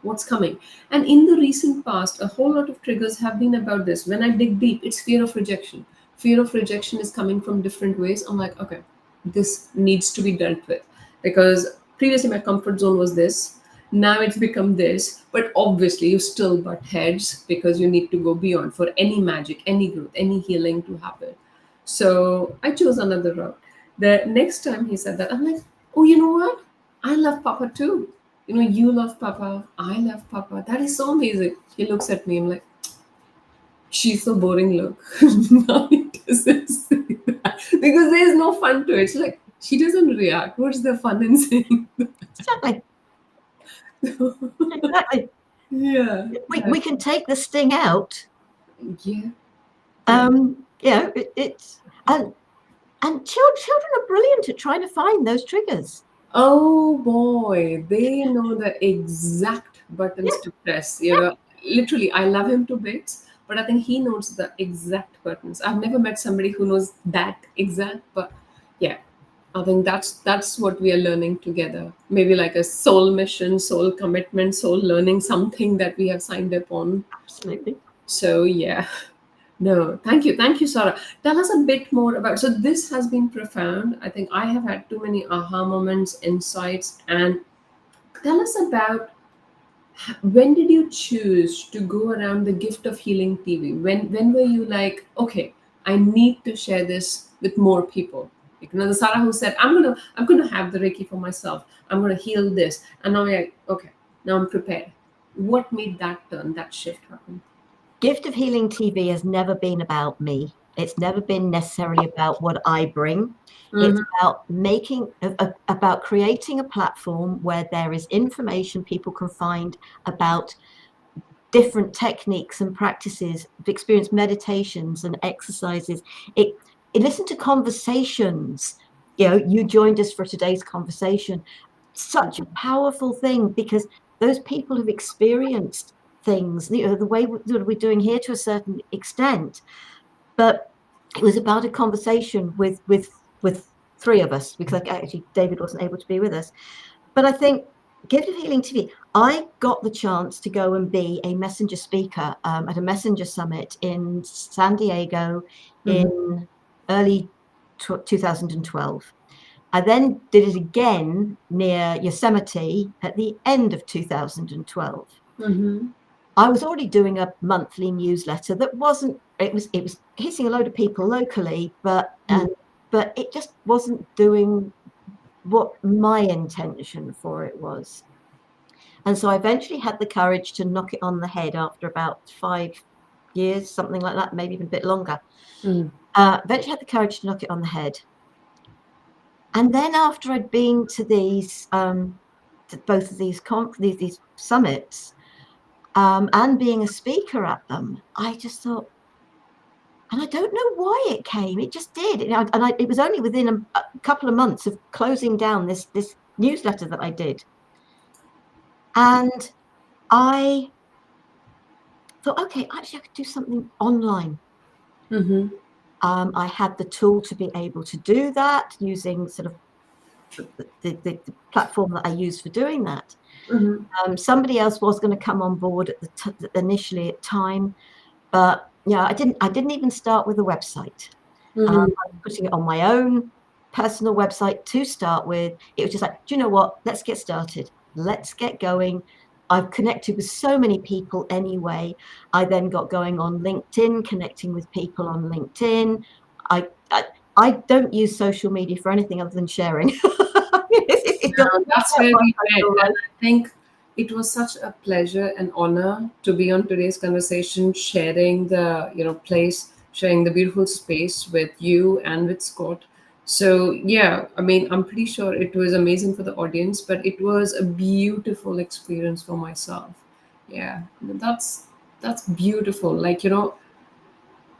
What's coming? And in the recent past, a whole lot of triggers have been about this. When I dig deep, it's fear of rejection. Fear of rejection is coming from different ways. I'm like, okay, this needs to be dealt with. Because previously my comfort zone was this. Now it's become this. But obviously you still butt heads because you need to go beyond for any magic, any growth, any healing to happen. So I chose another route. The next time he said that, I'm like, oh, you know what? I love Papa too. You love Papa. I love Papa. That is so amazing. He looks at me. I'm like, she's so boring. Look. Now he doesn't say that because there's no fun to it. It's like she doesn't react. What's the fun in saying Exactly. that? Exactly. Yeah. Yeah. We can take the sting out. Yeah. Yeah. It's and children are brilliant at trying to find those triggers. Oh boy, they know the exact buttons Yeah, to press. Literally, I love him to bits, but I think he knows the exact buttons. I've never met somebody who knows that exact, but yeah, I think that's what we are learning together. Maybe like a soul mission, soul commitment, soul learning, something that we have signed up on. absolutely. So yeah. No, thank you, Sarah. Tell us a bit more about. So this has been profound. I think I have had too many aha moments, insights, and tell us about when did you choose to go around the gift of healing TV? When were you like, okay, I need to share this with more people? Like, the Sarah who said, I'm gonna have the Reiki for myself. I'm gonna heal this, and now you're like, okay, now I'm prepared. What made that turn, that shift happen? Gift of Healing TV has never been about me. It's never been necessarily about what I bring. It's Mm-hmm. about creating a platform where there is information people can find about different techniques and practices, experience meditations and exercises. It listen to conversations. You joined us for today's conversation. Such a powerful thing, because those people have experienced things, the way we're doing here to a certain extent. But it was about a conversation with three of us, because actually David wasn't able to be with us. But I think Gift of Healing TV, I got the chance to go and be a messenger speaker at a messenger summit in San Diego Mm-hmm. in early 2012. I then did it again near Yosemite at the end of 2012. Mm-hmm. I was already doing a monthly newsletter that wasn't, it was hitting a load of people locally, but it just wasn't doing what my intention for it was. And so I eventually had the courage to knock it on the head after about 5 years, something like that, maybe even a bit longer. Mm-hmm. Eventually had the courage to knock it on the head. And then after I'd been to to both of these summits, and being a speaker at them, I just thought, and I don't know why it came. It just did, it was only within a couple of months of closing down this newsletter that I did, and I thought, okay, actually, I could do something online. Mm-hmm. I had the tool to be able to do that using sort of the platform that I use for doing that. Mm-hmm. Somebody else was going to come on board initially at time, but yeah, I didn't even start with a website. I Mm-hmm. was putting it on my own personal website to start with. It was just like, do you know what? Let's get started. Let's get going. I've connected with so many people anyway. I then got going on LinkedIn, connecting with people on LinkedIn. I I, I don't use social media for anything other than sharing. It doesn't That's affect where my we met. social And life. I think it was such a pleasure and honor to be on today's conversation, sharing the, place, sharing the beautiful space with you and with Scott. So yeah, I mean, I'm pretty sure it was amazing for the audience, but it was a beautiful experience for myself. Yeah, that's beautiful. Like,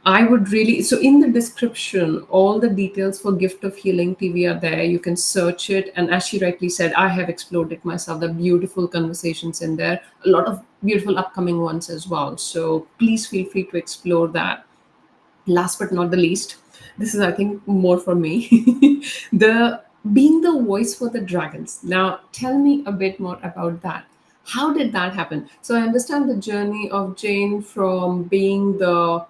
I would really, so in the description, all the details for Gift of Healing TV are there. You can search it. And as she rightly said, I have explored it myself. The beautiful conversations in there, a lot of beautiful upcoming ones as well. So please feel free to explore that. Last but not the least, this is, I think, more for me. The being the voice for the dragons. Now tell me a bit more about that. How did that happen? So I understand the journey of Jane from being the,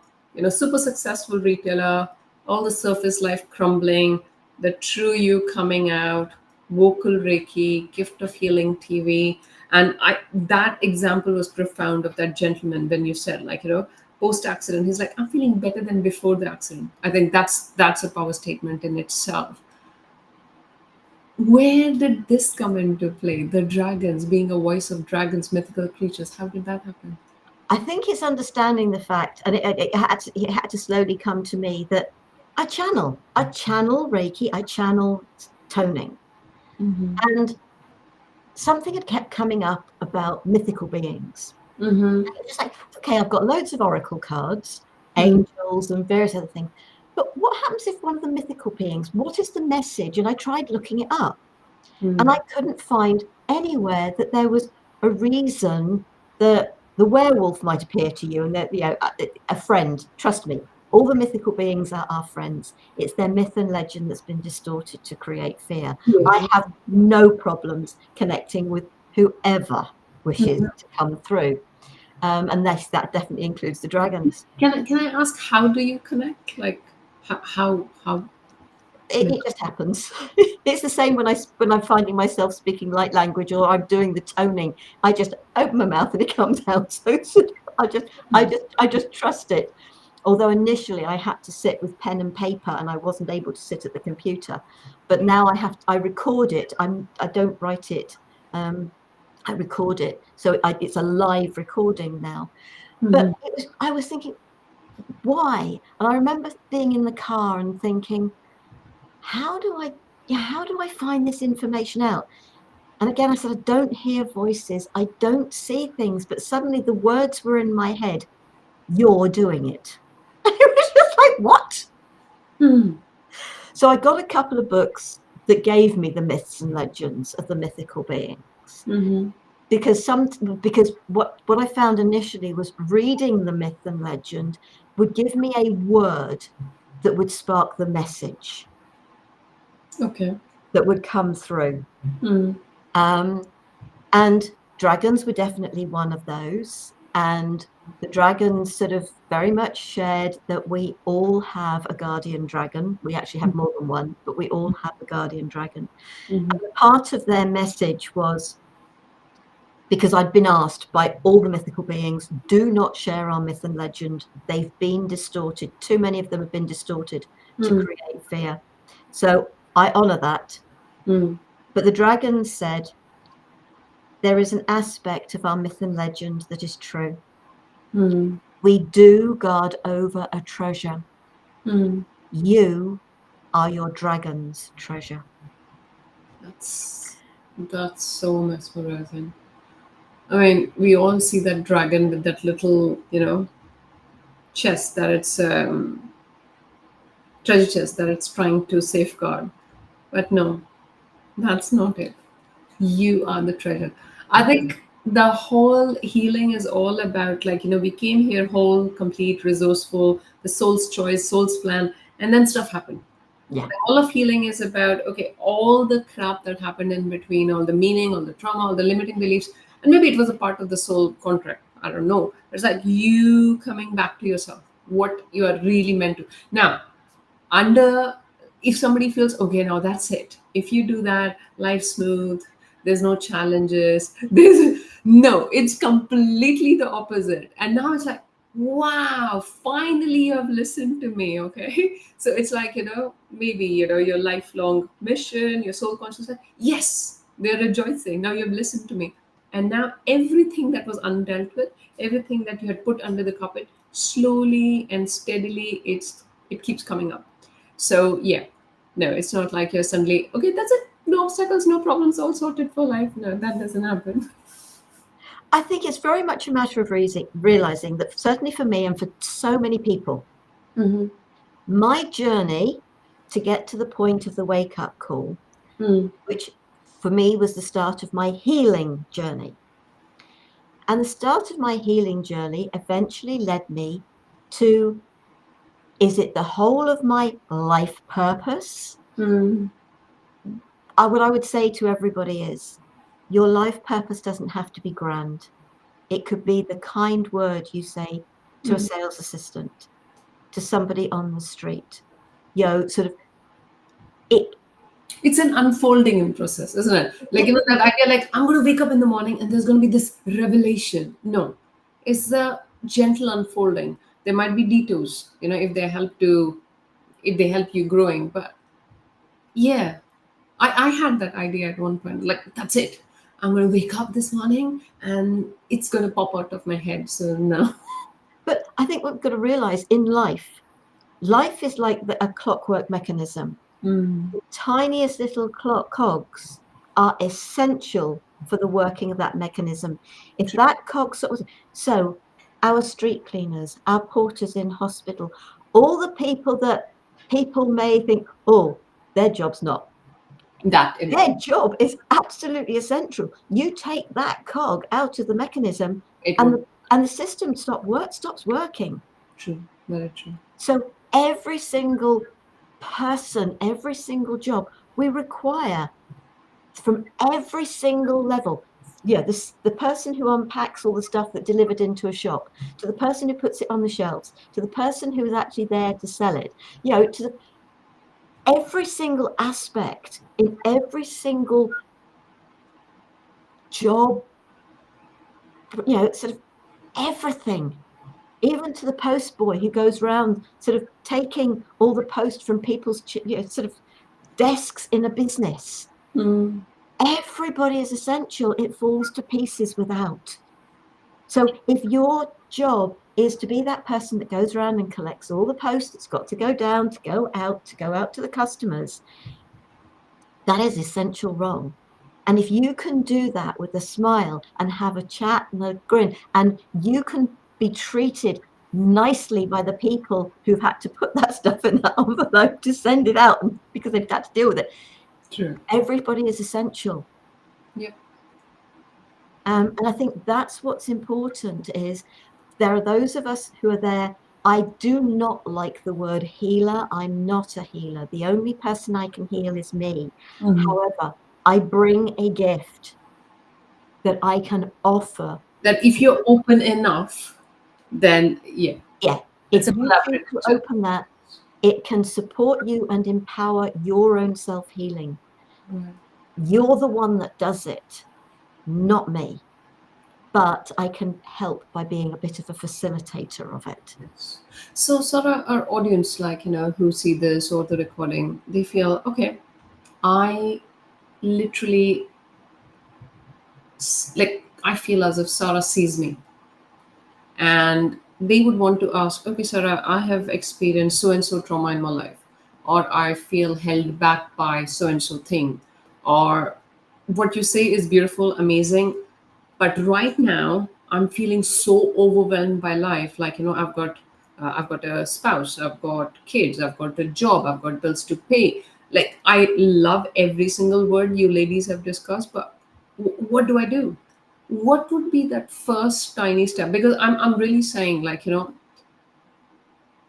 super successful retailer, all the surface life crumbling, the true you coming out, vocal Reiki, gift of healing TV. And I that example was profound of that gentleman when you said, like, post accident, he's like, I'm feeling better than before the accident. I think that's a power statement in itself. Where did this come into play? The dragons, being a voice of dragons, mythical creatures. How did that happen? I think it's understanding the fact, and it had to slowly come to me that I channel Reiki, I channel toning, Mm-hmm. and something had kept coming up about mythical beings. Mm-hmm. And it's just like, okay, I've got loads of oracle cards, Mm-hmm. angels, and various other things. But what happens if one of the mythical beings, what is the message? And I tried looking it up, and I couldn't find anywhere that there was a reason that the werewolf might appear to you, and that, you know, a friend. Trust me, all the mythical beings are our friends. It's their myth and legend that's been distorted to create fear. I Yeah. have no problems connecting with whoever wishes Mhm. to come through, and that definitely includes the dragons. Can I ask, how do you connect? Like, how you It just happens. It's the same when I'm finding myself speaking light language or I'm doing the toning. I just open my mouth and it comes out. So I just trust it. Although initially I had to sit with pen and paper and I wasn't able to sit at the computer, but now I record it. I don't write it. Um, I record it, so it's a live recording now. But Mhm. I was thinking, why? And I remember being in the car and thinking, how do I, yeah, how do I find this information out? And again, I said, I don't hear voices, I don't see things, but suddenly the words were in my head. You're doing it. It was just like, what? Mhm. So I got a couple of books that gave me the myths and legends of the mythical beings. Mhm. Because what I found initially was reading the myth and legend would give me a word that would spark the message Okay. that would come through. Mhm. Um, and dragons were definitely one of those. And the dragons sort of very much shared that we all have a guardian dragon. We actually have more than one, but we all have a guardian dragon. Mhm. And part of their message was, because I'd been asked by all the mythical beings, do not share our myth and legend. They've been distorted. Too many of them have been distorted to Mhm. create fear. So I honor that. Mhm. But the dragons said, there is an aspect of our myth and legend that is true. Mhm. We do guard over a treasure. Mhm. You are your dragon's treasure. That's that's so mesmerizing. I mean, we all see that dragon with that little, chest that it's treasure chest that it's trying to safeguard. But no, that's not it. You are the treasure. I think the whole healing is all about, like, we came here whole, complete, resourceful, the soul's choice, soul's plan, and then stuff happened. Yeah, All of healing is about, okay, all the crap that happened in between, all the meaning, all the trauma, all the limiting beliefs, and maybe it was a part of the soul contract. I don't know. It's like you coming back to yourself, what you are really meant to. Now, under if somebody feels, okay, now that's it, if you do that, life's smooth, there's no challenges, there's no, it's completely the opposite. And now it's like, wow, finally you have listened to me. Okay. So it's like, maybe, your lifelong mission, your soul consciousness, yes, they're rejoicing, now you've listened to me. And now everything that was undealt with, everything that you had put under the carpet, slowly and steadily, it keeps coming up. So yeah, no, it's not like you're suddenly, okay, that's it, no obstacles, no problems, all sorted for life. No, that doesn't happen. I think it's very much a matter of realizing that, certainly for me and for so many people, Mm-hmm. my journey to get to the point of the wake up call, Mm. which for me was the start of my healing journey. And the start of my healing journey eventually led me to, is it the whole of my life purpose? Mm. What I would say to everybody is, your life purpose doesn't have to be grand. It could be the kind word you say to a Mm. sales assistant, to somebody on the street. Sort of it. It's an unfolding in process, isn't it? Like, it that idea, like, I'm going to wake up in the morning and there's going to be this revelation. No, it's the gentle unfolding. There might be detours, if they help you growing. But yeah, I had that idea at one point. Like, that's it. I'm going to wake up this morning and it's going to pop out of my head. So, no. But I think what we've got to realize in life is like a clockwork mechanism. Mm. The tiniest little cogs are essential for the working of that mechanism. If that cog so our street cleaners, our porters in hospital, all the people that people may think, oh, their job's not That Their alone, job is absolutely essential. You take that cog out of the mechanism, it and would. the system stops working. True, very true. So every single person, every single job, we require from every single level. Yeah, the person who unpacks all the stuff that delivered into a shop, to the person who puts it on the shelves, to the person who is actually there to sell it, to every single aspect in every single job, sort of everything, even to the post boy who goes around sort of taking all the post from people's sort of desks in a business. Mm. Everybody is essential. It falls to pieces without. So if your job is to be that person that goes around and collects all the post that's got to go down, to go out to the customers, that is essential wrong. And if you can do that with a smile and have a chat and a grin, and you can be treated nicely by the people who've had to put that stuff in that envelope to send it out because they've had to deal with it, True. everybody is essential. Yep. And I think that's what's important is there are those of us who are there. I do not like the word healer. I'm not a healer. The only person I can heal is me. Mhm. However, I bring a gift that I can offer. That if you're open enough, then yeah, Yeah, it's if a you choose to collaborative. open that, it can support you and empower your own self-healing. Right. You're the one that does it, not me. But I can help by being a bit of a facilitator of it. Yes. So, sort of, our audience, like, who see this or the recording, they feel, okay, I literally, like, I feel as if Sarah sees me. And they would want to ask, okay, Sarah, I have experienced so and so trauma in my life, or I feel held back by so and so thing, or what you say is beautiful, amazing, but right now I'm feeling so overwhelmed by life. Like, I've got a spouse, I've got kids, I've got a job, I've got bills to pay. Like, I love every single word you ladies have discussed, but what do I do? What would be that first tiny step? Because I'm really saying, like,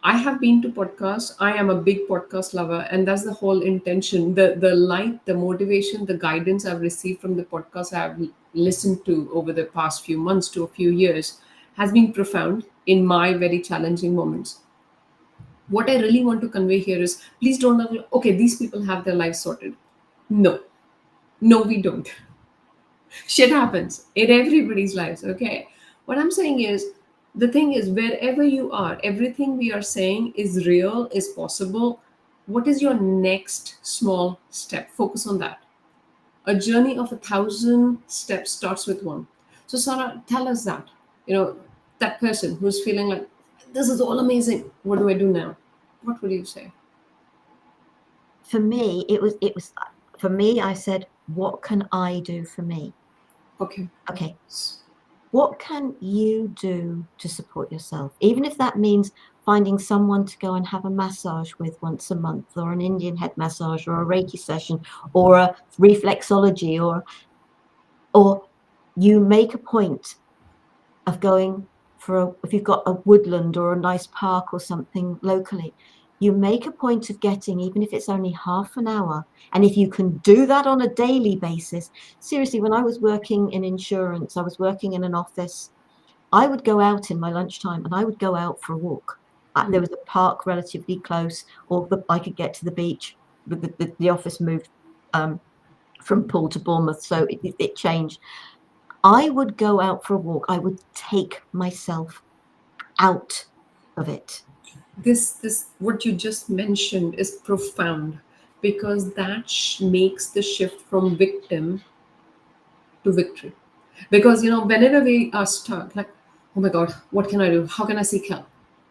I have been to podcasts. I am a big podcast lover, and that's the whole intention. The light, the motivation, the guidance I've received from the podcasts I've listened to over the past few months to a few years has been profound in my very challenging moments. What I really want to convey here is, please don't okay, these people have their lives sorted. No, no, we don't. Shit happens in everybody's lives, okay? What I'm saying is, the thing is, wherever you are, everything we are saying is real, is possible. What is your next small step? Focus on that. A journey of 1,000 steps starts with one. So, Sarah, tell us that, that person who's feeling like, this is all amazing, what do I do now? What would you say? For me, it was for me, I said, what can I do for me? Okay. Okay, what can you do to support yourself? Even if that means finding someone to go and have a massage with once a month, or an Indian head massage, or a Reiki session, or a reflexology, or you make a point of going if you've got a woodland or a nice park or something locally, you make a point of getting, even if it's only half an hour. And if you can do that on a daily basis, seriously, when I was working in insurance, I was working in an office. I would go out in my lunchtime and I would go out for a walk. There was a park relatively close, or I could get to the beach. The office moved from Poole to Bournemouth, so it changed. I would go out for a walk. I would take myself out of it. This what you just mentioned is profound, because that makes the shift from victim to victory. Because whenever we are stuck, like, oh my god, what can I do? How can I seek help?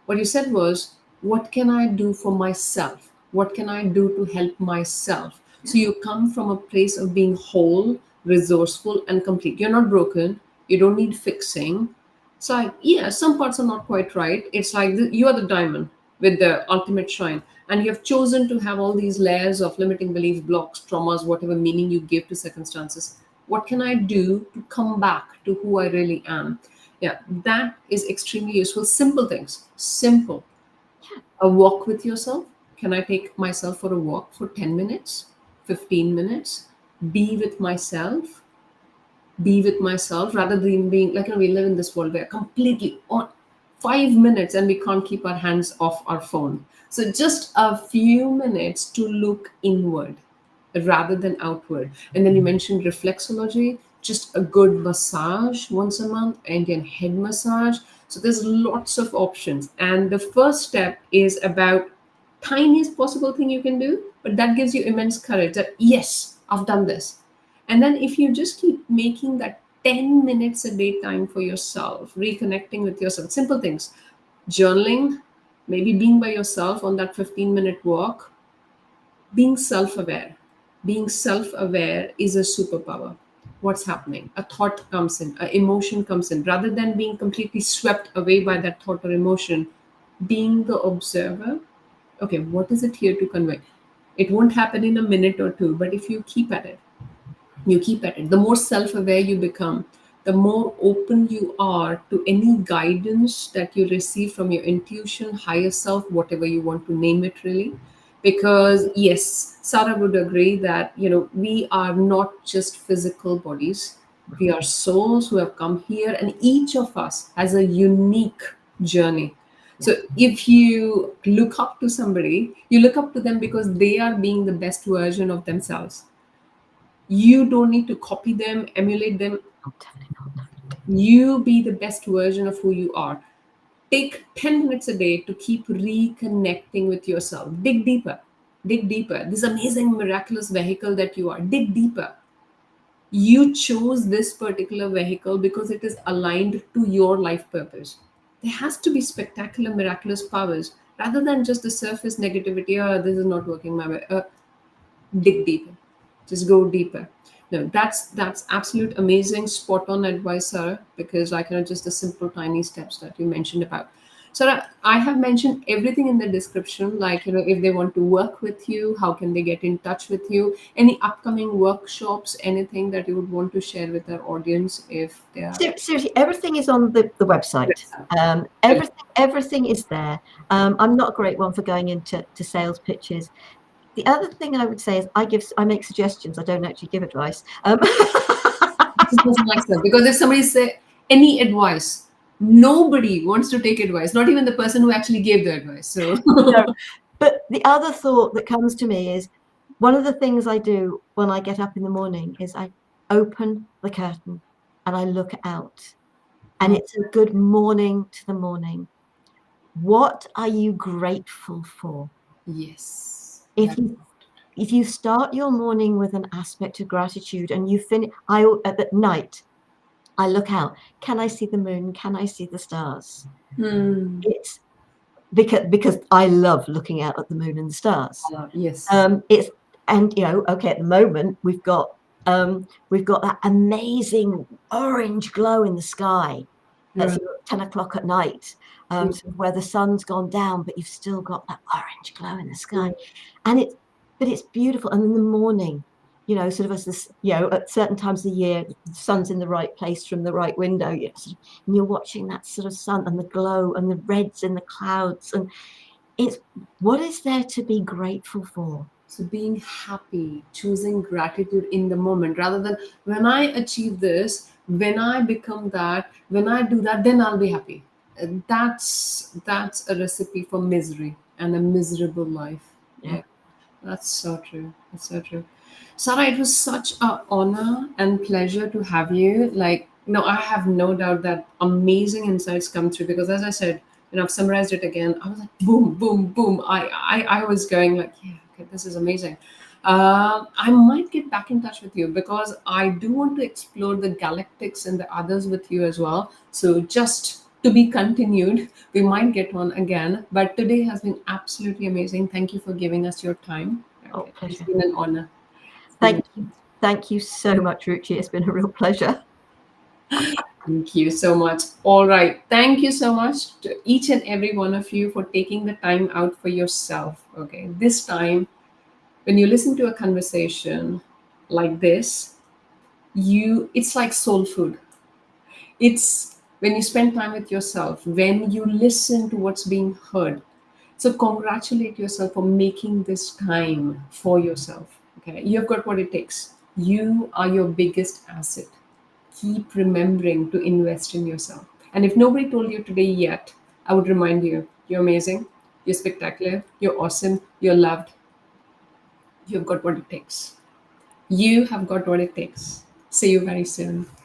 What you said was, what can I do for myself? What can I do to help myself? So you come from a place of being whole, resourceful, and complete. You're not broken. You don't need fixing. So yeah, some parts are not quite right. It's like you are the diamond. with the ultimate shrine, and you have chosen to have all these layers of limiting beliefs, blocks, traumas, whatever meaning you give to circumstances. What can I do to come back to who I really am? Yeah, that is extremely useful. Simple things, simple. Yeah. A walk with yourself. Can I take myself for a walk for 10 minutes, 15 minutes? Be with myself, be with myself rather than being like, we live in this world where completely on 5 minutes and we can't keep our hands off our phone. So just a few minutes to look inward rather than outward. And then you mentioned reflexology, just a good massage once a month, Indian head massage. So there's lots of options. And the first step is about tiniest possible thing you can do, but that gives you immense courage that yes, I've done this. And then if you just keep making that 10 minutes a day time for yourself, reconnecting with yourself, simple things, journaling, maybe being by yourself on that 15-minute walk, being self aware. Being self aware is a superpower. What's happening? A thought comes in, an emotion comes in. Rather than being completely swept away by that thought or emotion, being the observer, okay, what is it here to convey? It won't happen in a minute or two, but if you keep at it, you keep at it, the more self-aware you become, the more open you are to any guidance that you receive from your intuition, higher self, whatever you want to name it, really. Because yes, Sarah would agree that we are not just physical bodies, we are souls who have come here, and each of us has a unique journey. Yeah. So if you look up to somebody, you look up to them because they are being the best version of themselves. You don't need to copy them, emulate them. Oh, definitely not. You be the best version of who you are. Take 10 minutes a day to keep reconnecting with yourself. Dig deeper. Dig deeper. This amazing, miraculous vehicle that you are. Dig deeper. You chose this particular vehicle because it is aligned to your life purpose. There has to be spectacular, miraculous powers rather than just the surface negativity. Oh, this is not working my way. Dig deeper, just go deeper. No, that's absolute amazing, spot on advice, Sarah, because just the simple tiny steps that you mentioned about. Sarah, I have mentioned everything in the description, like if they want to work with you, how can they get in touch with you, any upcoming workshops, anything that you would want to share with our audience if they are. Seriously, everything is on the website. Everything is there. I'm not a great one for going into sales pitches. The other thing I would say is I make suggestions. I don't actually give advice. This doesn't like that, because if somebody say any advice, nobody wants to take advice, not even the person who actually gave the advice. So No. But the other thought that comes to me is one of the things I do when I get up in the morning is I open the curtain and I look out, and it's a good morning to the morning. What are you grateful for? yes, If you start your morning with an aspect of gratitude and you finish, at night, I look out. Can I see the moon? Can I see the stars? It's because I love looking out at the moon and the stars. yes. It's okay, at the moment we've got that amazing orange glow in the sky at Right. 10 o'clock at night, where the sun's gone down, but you've still got that orange glow in the sky, and it's beautiful. And in the morning, sort of as this, at certain times of the year, the sun's in the right place from the right window, and you're watching that sort of sun and the glow and the reds in the clouds, and it's what is there to be grateful for? So being happy, choosing gratitude in the moment rather than when I achieve this, when I become that, when I do that, then I'll be happy. That's a recipe for misery and a miserable life. Yeah. That's so true. That's so true. Sarah, it was such an honor and pleasure to have you. I have no doubt that amazing insights come through because, as I said, I've summarized it again. I was like, boom, boom, boom. I was going like, yeah, okay, this is amazing. I might get back in touch with you because I do want to explore the galactics and the others with you as well. So just to be continued. We might get one again, but today has been absolutely amazing. Thank you for giving us your time. Oh, It's pleasure. been an honor. Thank you so much, Ruchi. It's been a real pleasure. Thank you so much. All right. Thank you so much to each and every one of you for taking the time out for yourself. Okay. This time, when you listen to a conversation like this, it's like soul food. It's when you spend time with yourself, when you listen to what's being heard. So congratulate yourself for making this time for yourself. Okay. You've got what it takes. You are your biggest asset. Keep remembering to invest in yourself. And if nobody told you today yet, I would remind you, you're amazing, you're spectacular, you're awesome, you're loved, you've got what it takes. You have got what it takes. See you very soon.